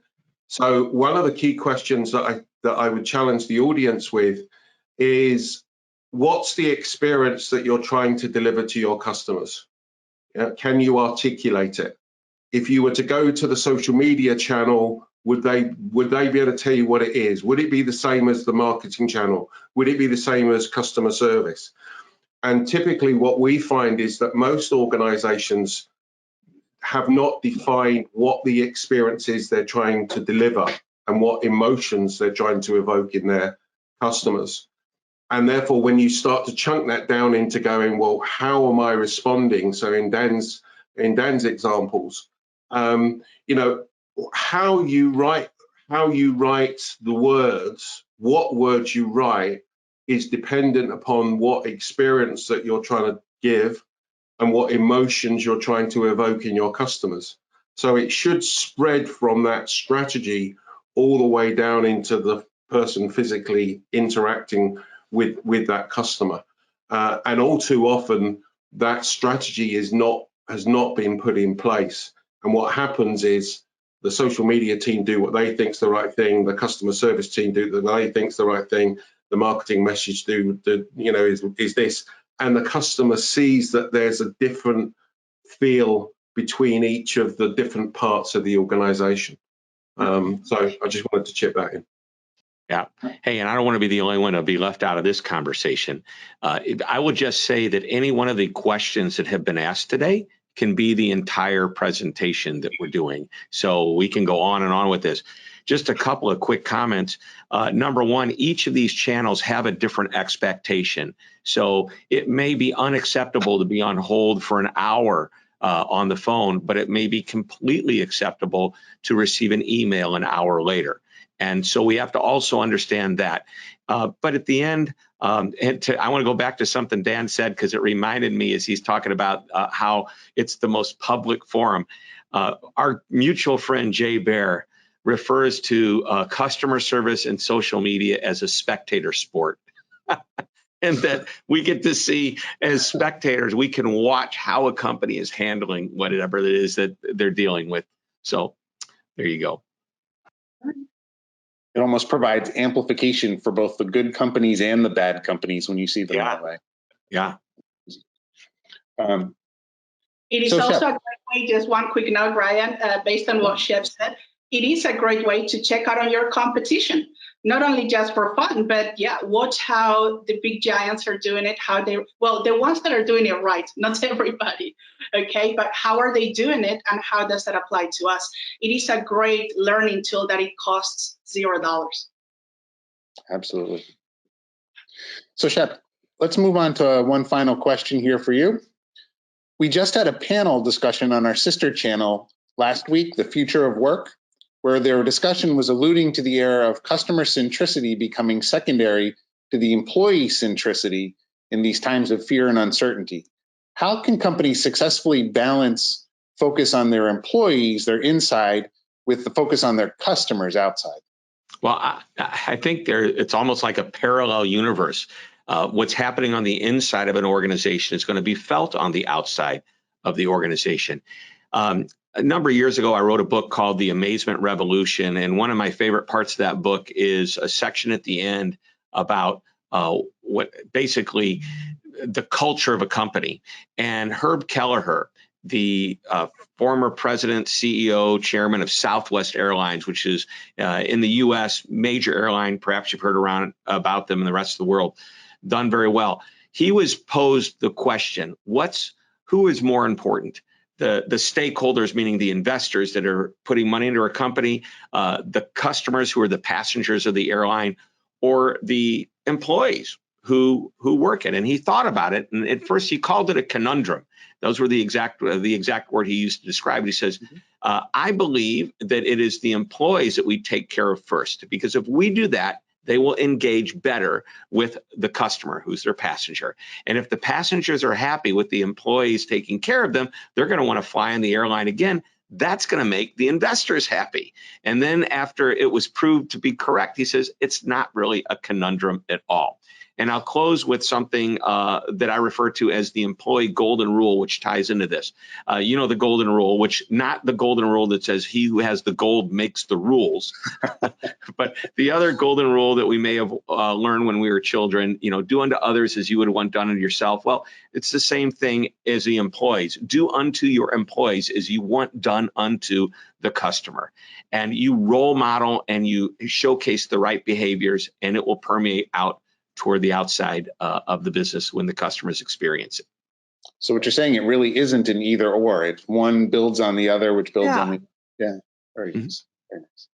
Speaker 6: So one of the key questions that I would challenge the audience with is, what's the experience that you're trying to deliver to your customers? Can you articulate it? If you were to go to the social media channel, would they be able to tell you what it is? Would it be the same as the marketing channel? Would it be the same as customer service? And typically what we find is that most organizations have not defined what the experience is they're trying to deliver and what emotions they're trying to evoke in their customers. And therefore, when you start to chunk that down into going, well, how am I responding? So in Dan's examples, how you write the words, what words you write is dependent upon what experience that you're trying to give and what emotions you're trying to evoke in your customers. So it should spread from that strategy all the way down into the person physically interacting with that customer. And all too often, that strategy has not been put in place. And what happens is the social media team do what they think's the right thing, the customer service team do what they think's the right thing, the marketing message is this, and the customer sees that there's a different feel between each of the different parts of the organization. So I just wanted to chip that in.
Speaker 5: Yeah. Hey, and I don't want to be the only one to be left out of this conversation. I will just say that any one of the questions that have been asked today can be the entire presentation that we're doing. So we can go on and on with this. Just a couple of quick comments. Number one, each of these channels have a different expectation. So it may be unacceptable to be on hold for an hour on the phone, but it may be completely acceptable to receive an email an hour later. And so we have to also understand that. But at the end, I want to go back to something Dan said, because it reminded me as he's talking about how it's the most public forum. Our mutual friend, Jay Bear, refers to customer service and social media as a spectator sport. And that we get to see, as spectators, we can watch how a company is handling whatever it is that they're dealing with. So there you go.
Speaker 7: It almost provides amplification for both the good companies and the bad companies when you see them that way.
Speaker 5: Yeah.
Speaker 4: It is also a great way, just one quick note, Ryan, based on what Shep said, it is a great way to check out on your competition, not only just for fun, but watch how the big giants are doing it, the ones that are doing it right, not everybody, okay, but how are they doing it and how does that apply to us? It is a great learning tool that it costs $0.
Speaker 7: Absolutely. So Shep, let's move on to one final question here for you. We just had a panel discussion on our sister channel last week, The Future of Work, where their discussion was alluding to the era of customer centricity becoming secondary to the employee centricity in these times of fear and uncertainty. How can companies successfully balance focus on their employees, their inside, with the focus on their customers outside?
Speaker 5: Well, I think it's almost like a parallel universe. What's happening on the inside of an organization is going to be felt on the outside of the organization. A number of years ago, I wrote a book called The Amazement Revolution, and one of my favorite parts of that book is a section at the end about what basically the culture of a company. And Herb Kelleher the former president, CEO, chairman of Southwest Airlines, which is in the U.S. major airline. Perhaps you've heard around about them in the rest of the world. Done very well. He was posed the question: who is more important? The stakeholders, meaning the investors that are putting money into a company, the customers who are the passengers of the airline, or the employees who work it. And he thought about it, and at first he called it a conundrum. Those were the exact word he used to describe it. He says, I believe that it is the employees that we take care of first, because if we do that, they will engage better with the customer, who's their passenger. And if the passengers are happy with the employees taking care of them, they're going to want to fly on the airline again. That's going to make the investors happy. And then after it was proved to be correct, he says, it's not really a conundrum at all. And I'll close with something that I refer to as the employee golden rule, which ties into this. You know, the golden rule, which not the golden rule that says he who has the gold makes the rules, but the other golden rule that we may have learned when we were children, you know, do unto others as you would want done unto yourself. Well, it's the same thing as the employees. Do unto your employees as you want done unto the customer. And you role model and you showcase the right behaviors, and it will permeate out toward the outside of the business when the customers experience it.
Speaker 7: So what you're saying, it really isn't an either or. It's one builds on the other, which builds on the, very nice. Very nice.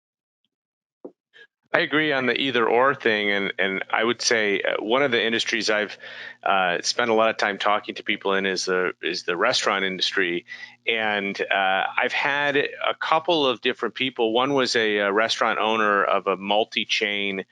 Speaker 3: I agree on the either or thing, and I would say one of the industries I've spent a lot of time talking to people in is the restaurant industry, and I've had a couple of different people. One was a restaurant owner of a multi-chain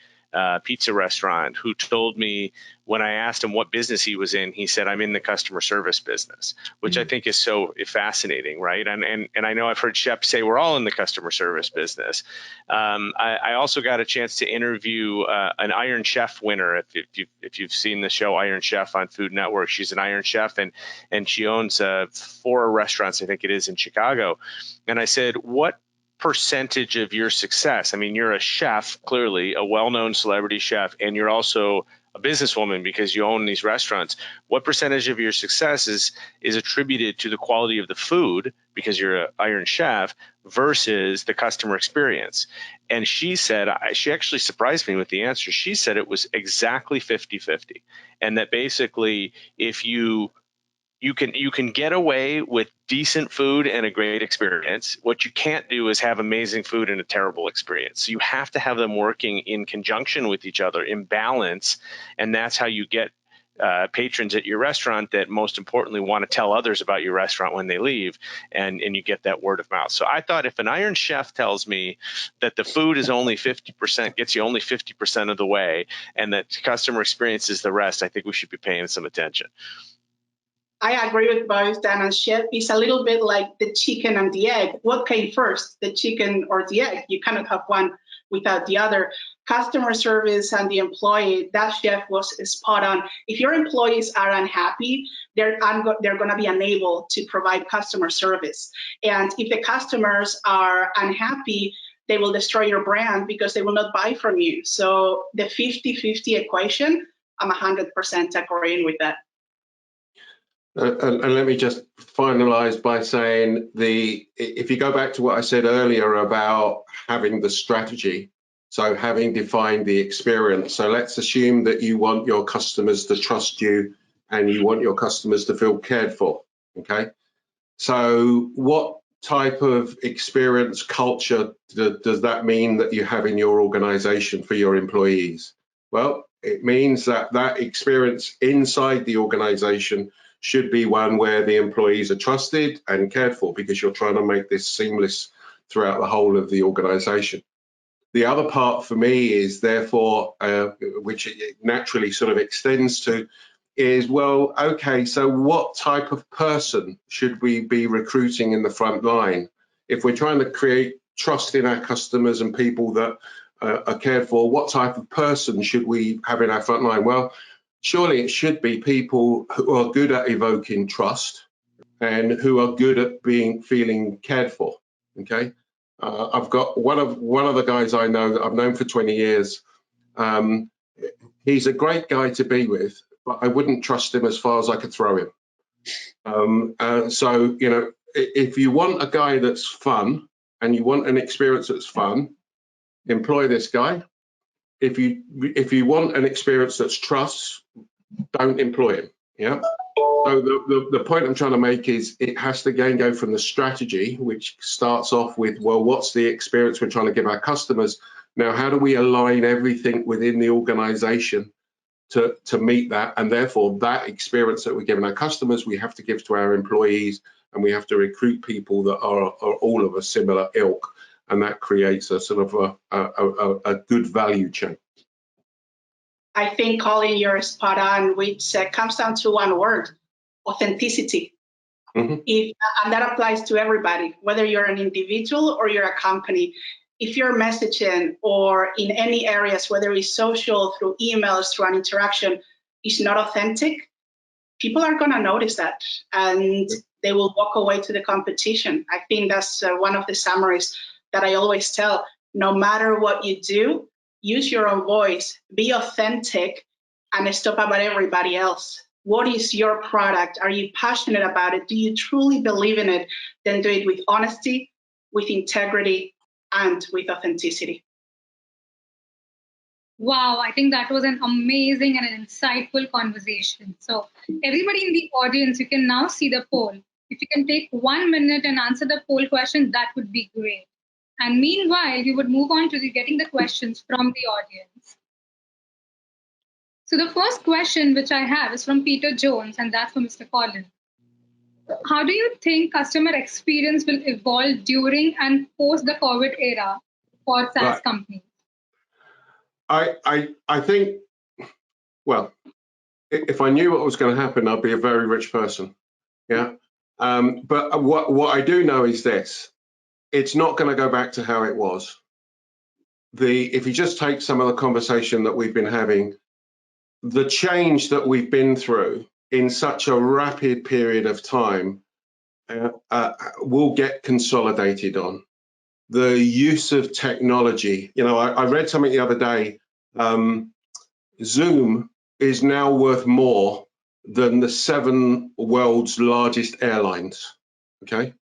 Speaker 3: pizza restaurant who told me, when I asked him what business he was in, he said, I'm in the customer service business, which I think is so fascinating, right? And I know I've heard Shep say we're all in the customer service business. I also got a chance to interview an Iron Chef winner. If you've seen the show Iron Chef on Food Network, she's an Iron Chef, and she owns 4 restaurants, I think it is, in Chicago. And I said, what percentage of your success? I mean, you're a chef, clearly a well-known celebrity chef, and you're also a businesswoman because you own these restaurants. What percentage of your success is attributed to the quality of the food because you're an Iron Chef versus the customer experience? And she said, she actually surprised me with the answer. She said it was exactly 50-50, and that basically if you can get away with decent food and a great experience. What you can't do is have amazing food and a terrible experience. So you have to have them working in conjunction with each other, in balance, and that's how you get patrons at your restaurant that, most importantly, want to tell others about your restaurant when they leave, and you get that word of mouth. So I thought, if an Iron Chef tells me that the food is only 50%, gets you only 50% of the way, and that customer experience is the rest, I think we should be paying some attention.
Speaker 4: I agree with both Dan and Shep. It's a little bit like the chicken and the egg. What came first, the chicken or the egg? You cannot have one without the other. Customer service and the employee, that Shep was spot on. If your employees are unhappy, they're going to be unable to provide customer service. And if the customers are unhappy, they will destroy your brand because they will not buy from you. So the 50-50 equation, I'm 100% agreeing with that.
Speaker 6: And let me just finalize by saying, if you go back to what I said earlier about having the strategy, so having defined the experience. So let's assume that you want your customers to trust you and you want your customers to feel cared for, okay? So what type of experience culture does that mean that you have in your organization for your employees? Well, it means that experience inside the organization should be one where the employees are trusted and cared for, because you're trying to make this seamless throughout the whole of the organization. The other part for me is, therefore, which it naturally sort of extends to, is, well, okay, so what type of person should we be recruiting in the front line? If we're trying to create trust in our customers and people that are cared for, what type of person should we have in our front line? Well, surely it should be people who are good at evoking trust and who are good at feeling cared for. Okay, I've got one of the guys I know that I've known for 20 years. He's a great guy to be with, but I wouldn't trust him as far as I could throw him. So, you know, if you want a guy that's fun and you want an experience that's fun, employ this guy. If you want an experience that's trust, don't employ him. Yeah. So the point I'm trying to make is it has to again go from the strategy, which starts off with, well, what's the experience we're trying to give our customers? Now, how do we align everything within the organization to meet that? And therefore, that experience that we're giving our customers, we have to give to our employees, and we have to recruit people that are all of a similar ilk. And that creates a sort of a good value chain.
Speaker 4: I think, Colin, you're spot on, which comes down to one word: authenticity. Mm-hmm. And that applies to everybody, whether you're an individual or you're a company. If you're messaging or in any areas, whether it's social, through emails, through an interaction, is not authentic, people are going to notice that, and they will walk away to the competition. I think that's one of the summaries that I always tell. No matter what you do, use your own voice, be authentic, and stop about everybody else. What is your product? Are you passionate about it? Do you truly believe in it? Then do it with honesty, with integrity, and with authenticity.
Speaker 2: Wow, I think that was an amazing and an insightful conversation. So everybody in the audience, you can now see the poll. If you can take 1 minute and answer the poll question, that would be great. And meanwhile, we would move on to getting the questions from the audience. So the first question which I have is from Peter Jones, and that's for Mr. Colin. How do you think customer experience will evolve during and post the COVID era for SaaS companies?
Speaker 6: I think, well, if I knew what was going to happen, I'd be a very rich person. Yeah. But what I do know is this: it's not going to go back to how it was. If you just take some of the conversation that we've been having, the change that we've been through in such a rapid period of time will get consolidated on. The use of technology. You know, I read something the other day. Zoom is now worth more than the 7 world's largest airlines. Okay,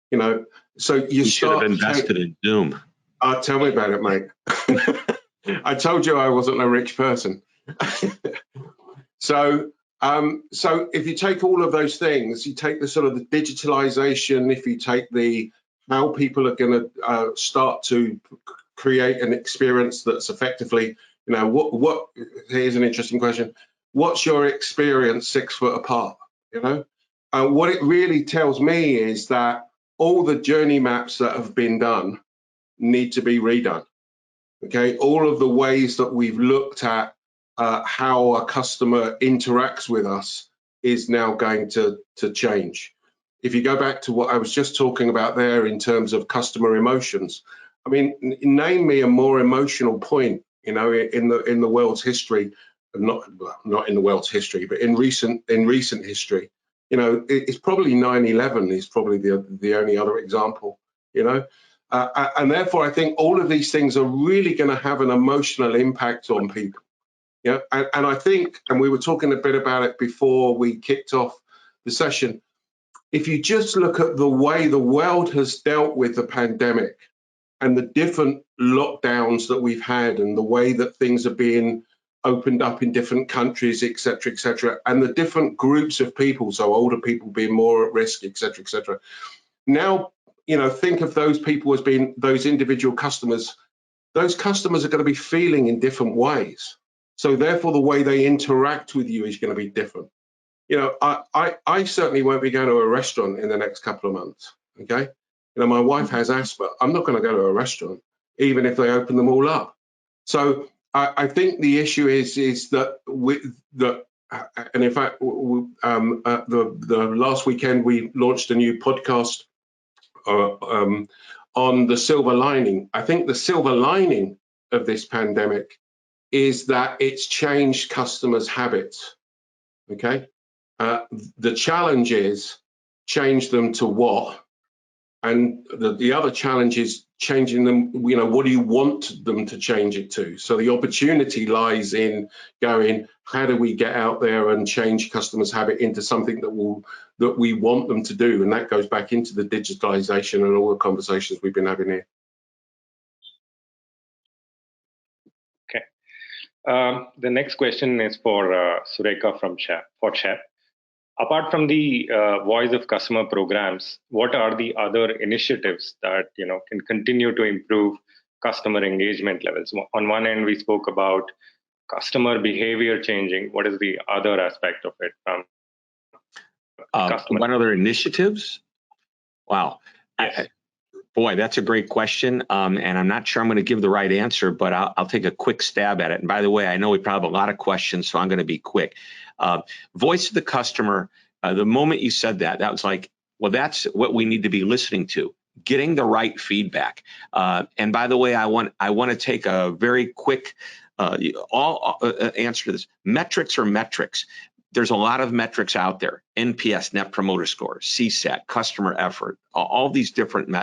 Speaker 6: you know, so you
Speaker 5: should have invested in Zoom.
Speaker 6: Tell me about it, mate. I told you I wasn't a rich person. So if you take all of those things, you take the sort of the digitalization, if you take how people are going to start to create an experience that's effectively, you know, here's an interesting question. What's your experience 6 foot apart? You know, what it really tells me is that all the journey maps that have been done need to be redone. Okay, all of the ways that we've looked at how a customer interacts with us is now going to change. If you go back to what I was just talking about there in terms of customer emotions, I mean, name me a more emotional point, you know, in the world's history, not in the world's history, but in recent history. You know, it's probably 9/11 is probably the only other example, you know. And therefore, I think all of these things are really going to have an emotional impact on people. Yeah, and I think, and we were talking a bit about it before we kicked off the session, if you just look at the way the world has dealt with the pandemic and the different lockdowns that we've had and the way that things are being opened up in different countries, et cetera, and the different groups of people, so older people being more at risk, et cetera. Now, you know, think of those people as being those individual customers. Those customers are going to be feeling in different ways. So therefore, the way they interact with you is going to be different. You know, I certainly won't be going to a restaurant in the next couple of months. Okay, you know, my wife has asthma. I'm not going to go to a restaurant, even if they open them all up. So I think the issue is that and in fact, the last weekend we launched a new podcast on the silver lining. I think the silver lining of this pandemic is that it's changed customers' habits. Okay, the challenge is change them to what, and the other challenge is changing them, what do you want them to change it to? So the opportunity lies in going, how do we get out there and change customers' habit into something that we want them to do? And that goes back into the digitalization and all the conversations we've been having here.
Speaker 1: Okay. The next question is for Surekha from Shep. Apart from the voice of customer programs, what are the other initiatives that can continue to improve customer engagement levels? On one end, we spoke about customer behavior changing. What is the other aspect of it from customer?
Speaker 5: What other initiatives? Wow.
Speaker 1: Yes.
Speaker 5: Boy, that's a great question. And I'm not sure I'm going to give the right answer, but I'll take a quick stab at it. And by the way, I know we probably have a lot of questions, so I'm going to be quick. Voice of the customer, the moment you said that, that was like, well, that's what we need to be listening to, getting the right feedback. And by the way, I want to take a very quick answer to this. Metrics are metrics. There's a lot of metrics out there: NPS, Net Promoter Score, CSAT, customer effort, all these different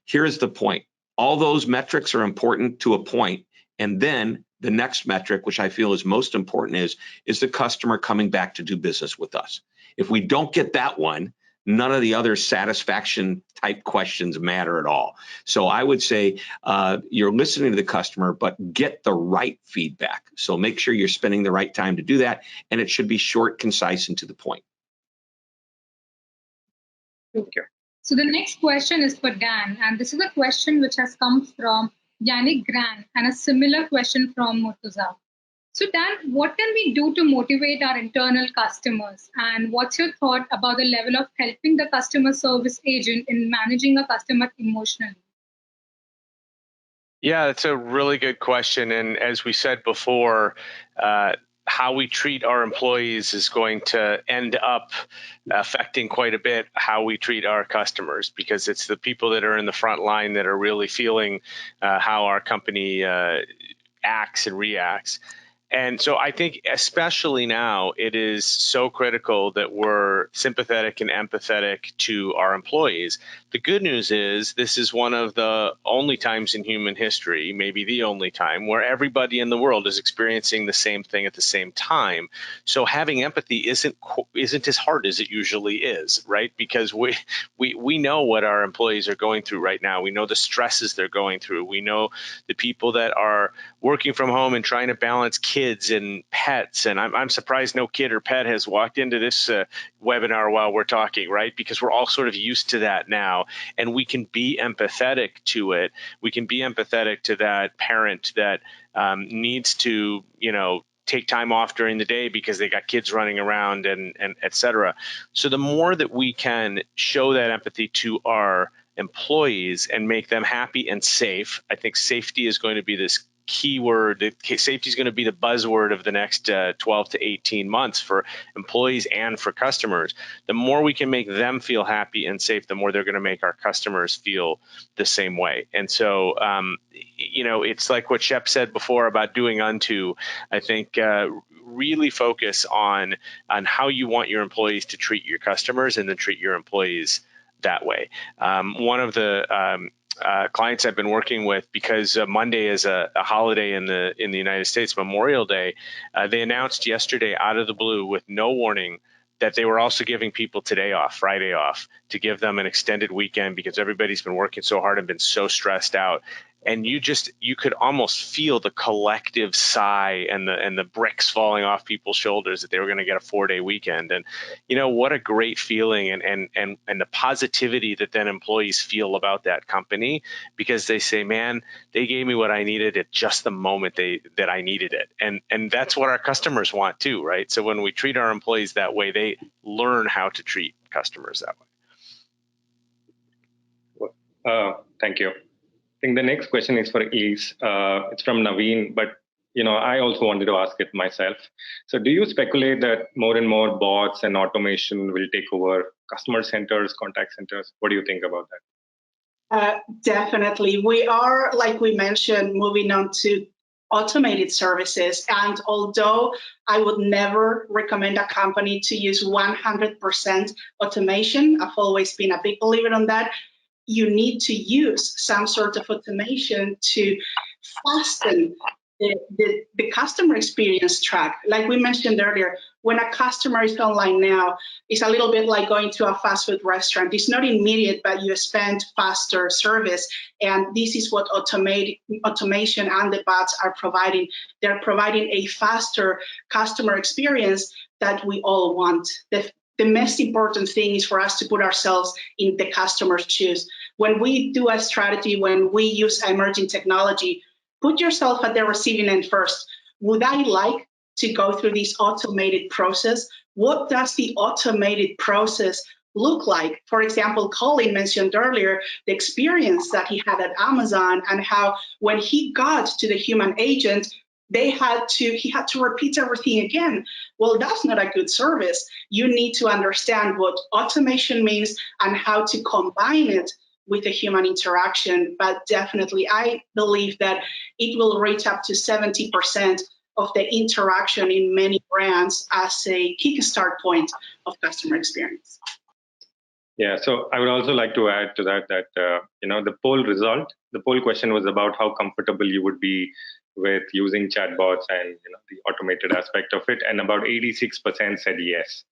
Speaker 5: Here's the point. All those metrics are important to a point, and then the next metric, which I feel is most important, is the customer coming back to do business with us. If we don't get that one, none of the other satisfaction type questions matter at all. So I would say you're listening to the customer, but get the right feedback. So make sure you're spending the right time to do that, and it should be short, concise, and to the point.
Speaker 1: Thank you.
Speaker 2: So the next question is for Dan, and this is a question which has come from Yannick Gran and a similar question from Murtuza. So Dan, what can we do to motivate our internal customers? And what's your thought about the level of helping the customer service agent in managing a customer emotionally?
Speaker 3: Yeah, that's a really good question. And as we said before, how we treat our employees is going to end up affecting quite a bit how we treat our customers, because it's the people that are in the front line that are really feeling how our company acts and reacts. And so I think especially now, it is so critical that we're sympathetic and empathetic to our employees. The good news is this is one of the only times in human history, maybe the only time, where everybody in the world is experiencing the same thing at the same time. So having empathy isn't as hard as it usually is, right? Because we know what our employees are going through right now. We know the stresses they're going through. We know the people that are working from home and trying to balance kids and pets. And I'm surprised no kid or pet has walked into this webinar while we're talking, right? Because we're all sort of used to that now, and we can be empathetic to it. We can be empathetic to that parent that needs to, take time off during the day because they got kids running around and et cetera. So the more that we can show that empathy to our employees and make them happy and safe, I think safety is going to be this keyword. Safety is going to be the buzzword of the next 12 to 18 months for employees and for customers. The more we can make them feel happy and safe, the more they're going to make our customers feel the same way. And so, it's like what Shep said before about doing unto. I think really focus on how you want your employees to treat your customers, and then treat your employees that way. One of the clients I've been working with, because Monday is a holiday in the United States, Memorial Day, they announced yesterday out of the blue with no warning that they were also giving people today off, Friday off, to give them an extended weekend because everybody's been working so hard and been so stressed out. And you could almost feel the collective sigh and the bricks falling off people's shoulders that they were going to get a 4-day weekend. And what a great feeling, and the positivity that then employees feel about that company, because they say, man, they gave me what I needed at just the moment that I needed it. And that's what our customers want too, right? So when we treat our employees that way, they learn how to treat customers that
Speaker 1: way. Thank you. I think the next question is for Elise. It's from Naveen, but I also wanted to ask it myself. So do you speculate that more and more bots and automation will take over customer centers, contact centers? What do you think about that?
Speaker 4: Definitely. We are, like we mentioned, moving on to automated services. And although I would never recommend a company to use 100% automation, I've always been a big believer on that. you need to use some sort of automation to fasten the customer experience track. Like we mentioned earlier, when a customer is online now, it's a little bit like going to a fast food restaurant. It's not immediate, but you spend faster service. And this is what automation and the bots are providing. They're providing a faster customer experience that we all want. The most important thing is for us to put ourselves in the customer's shoes. When we do a strategy, when we use emerging technology, put yourself at the receiving end first. Would I like to go through this automated process? What does the automated process look like? For example, Colin mentioned earlier the experience that he had at Amazon and how when he got to the human agent, he had to repeat everything again. Well, that's not a good service. You need to understand what automation means and how to combine it with a human interaction. But definitely, I believe that it will reach up to 70% of the interaction in many brands as a kickstart point of customer experience.
Speaker 1: Yeah, so I would also like to add to that the poll question was about how comfortable you would be with using chatbots and the automated aspect of it, and about 86% said yes.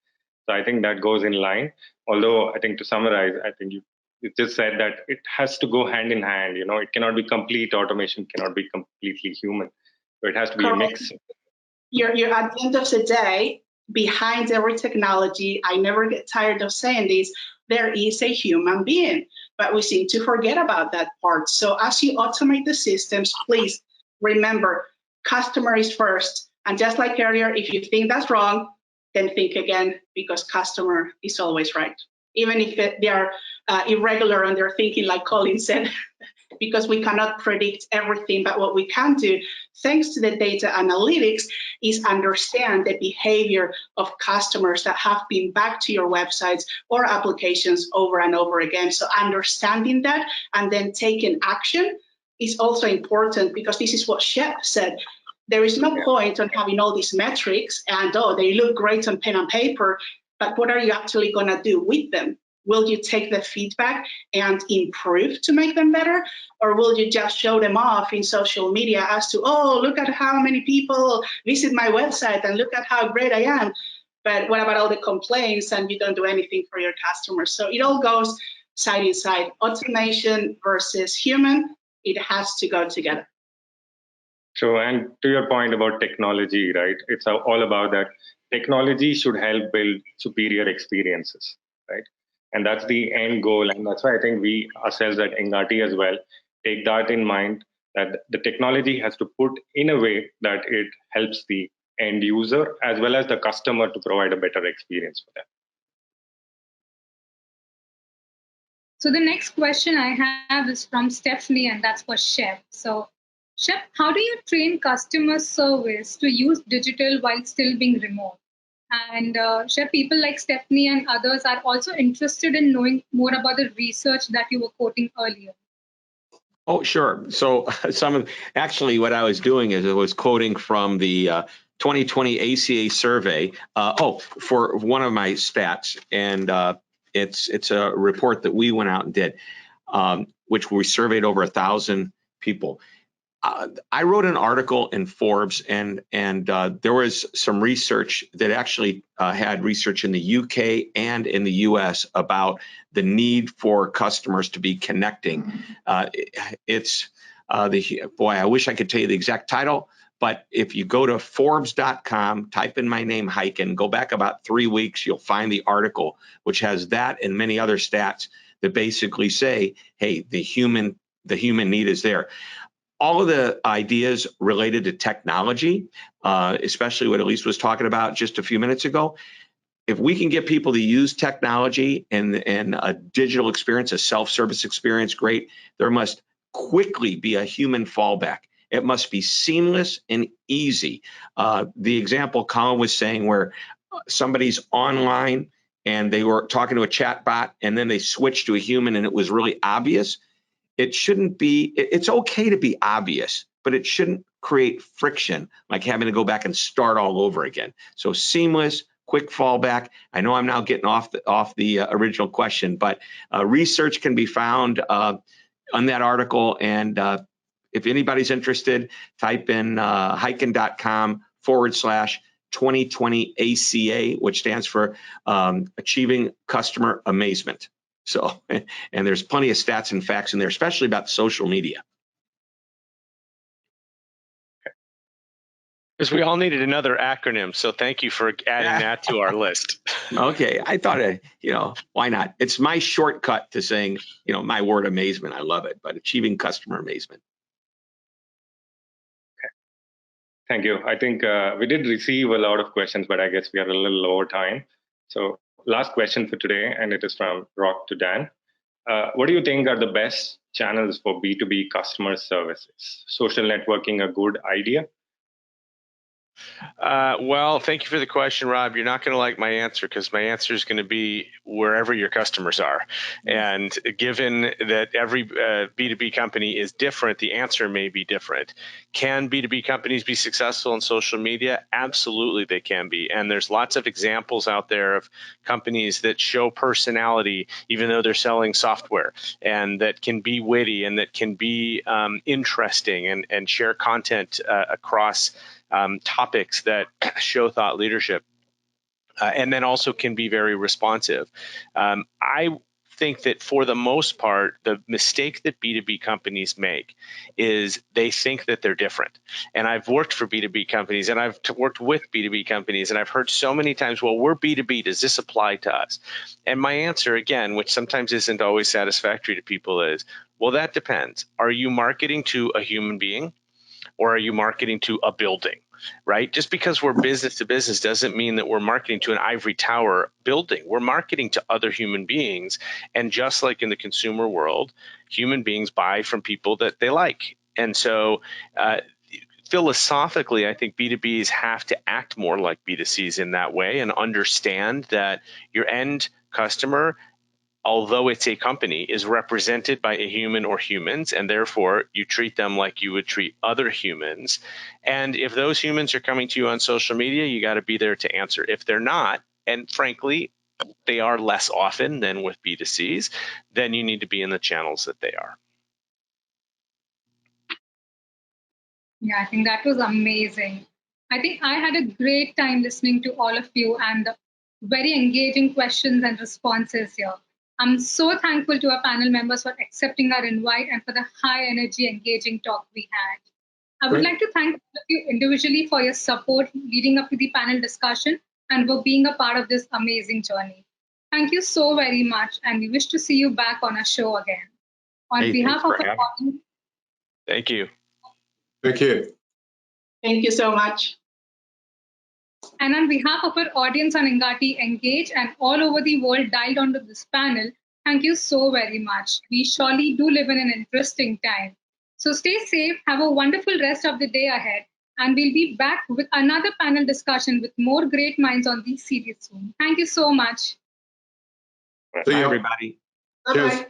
Speaker 1: So I think that goes in line. Although I think to summarize, I think you just said that it has to go hand in hand. It cannot be complete automation, cannot be completely human. So it has to be a mix.
Speaker 4: You're at the end of the day, behind every technology, I never get tired of saying this, there is a human being, but we seem to forget about that part. So as you automate the systems, please remember, customer is first. And just like earlier, if you think that's wrong, then think again, because customer is always right. Even if they are irregular and they're thinking, like Colin said, because we cannot predict everything. But what we can do, thanks to the data analytics, is understand the behavior of customers that have been back to your websites or applications over and over again. So understanding that and then taking action is also important, because this is what Shep said. There is no point on having all these metrics and, they look great on pen and paper, but what are you actually going to do with them? Will you take the feedback and improve to make them better? Or will you just show them off in social media as to, look at how many people visit my website and look at how great I am. But what about all the complaints and you don't do anything for your customers? So it all goes side by side. Automation versus human, it has to go together.
Speaker 1: True, and to your point about technology, right? It's all about that. Technology should help build superior experiences, right? And that's the end goal. And that's why I think we ourselves at Engati as well take that in mind, that the technology has to put in a way that it helps the end user as well as the customer to provide a better experience for them.
Speaker 2: So the next question I have is from Stephanie, and that's for Shep. So Shep, how do you train customer service to use digital while still being remote? And Shep, people like Stephanie and others are also interested in knowing more about the research that you were quoting earlier.
Speaker 5: Oh, sure. So actually what I was doing is I was quoting from the 2020 ACA survey. For one of my stats, and it's a report that we went out and did, which we surveyed over 1,000 people. I wrote an article in Forbes, and there was some research that actually had research in the UK and in the US about the need for customers to be connecting. I wish I could tell you the exact title, but if you go to Forbes.com, type in my name, Hyken, go back about 3 weeks, you'll find the article, which has that and many other stats that basically say, hey, the human need is there. All of the ideas related to technology, especially what Elise was talking about just a few minutes ago, if we can get people to use technology and a digital experience, a self-service experience, great. There must quickly be a human fallback. It must be seamless and easy. The example Colin was saying where somebody's online and they were talking to a chat bot and then they switched to a human and it was really obvious. It shouldn't be, it's okay to be obvious, but it shouldn't create friction like having to go back and start all over again. So seamless, quick fallback. I know I'm now getting off the original question, but research can be found on that article. And if anybody's interested, type in hyken.com/2020 ACA, which stands for Achieving Customer Amazement. So, and there's plenty of stats and facts in there, especially about social media.
Speaker 3: Because we all needed another acronym, so thank you for adding that to our list.
Speaker 5: Okay, I thought, why not? It's my shortcut to saying, my word amazement. I love it, but achieving customer amazement.
Speaker 1: Okay. Thank you. I think we did receive a lot of questions, but I guess we are a little over time. So last question for today, and it is from Rock to Dan. What do you think are the best channels for B2B customer services? Social networking a good idea?
Speaker 3: Well, thank you for the question, Rob. You're not going to like my answer because my answer is going to be wherever your customers are. And given that every B2B company is different, the answer may be different. Can B2B companies be successful on social media? Absolutely, they can be. And there's lots of examples out there of companies that show personality, even though they're selling software, and that can be witty and that can be interesting and share content across topics that show thought leadership, and then also can be very responsive. I think that for the most part, the mistake that B2B companies make is they think that they're different. And I've worked for B2B companies, and I've worked with B2B companies, and I've heard so many times, well, we're B2B, does this apply to us? And my answer, again, which sometimes isn't always satisfactory to people, is, well, that depends. Are you marketing to a human being, or are you marketing to a building, right? Just because we're business to business doesn't mean that we're marketing to an ivory tower building. We're marketing to other human beings. And just like in the consumer world, human beings buy from people that they like. And so philosophically, I think B2Bs have to act more like B2Cs in that way and understand that your end customer, although it's a company, is represented by a human or humans, and therefore you treat them like you would treat other humans. And if those humans are coming to you on social media, you got to be there to answer. If they're not, and frankly, they are less often than with B2Cs, then you need to be in the channels that they are.
Speaker 2: Yeah, I think that was amazing. I think I had a great time listening to all of you and the very engaging questions and responses here. I'm so thankful to our panel members for accepting our invite and for the high energy, engaging talk we had. I would like to thank all of you individually for your support leading up to the panel discussion and for being a part of this amazing journey. Thank you so very much, and we wish to see you back on our show again. On behalf of our audience,
Speaker 3: thank you.
Speaker 6: Thank you.
Speaker 4: Thank you so much.
Speaker 2: and on behalf of our audience on Engati Engage and all over the world dialed onto this panel, thank you so very much. We surely do live in an interesting time. So stay safe, have a wonderful rest of the day ahead, and we'll be back with another panel discussion with more great minds on these series soon. Thank you so much.
Speaker 5: Bye, everybody.
Speaker 4: Bye-bye.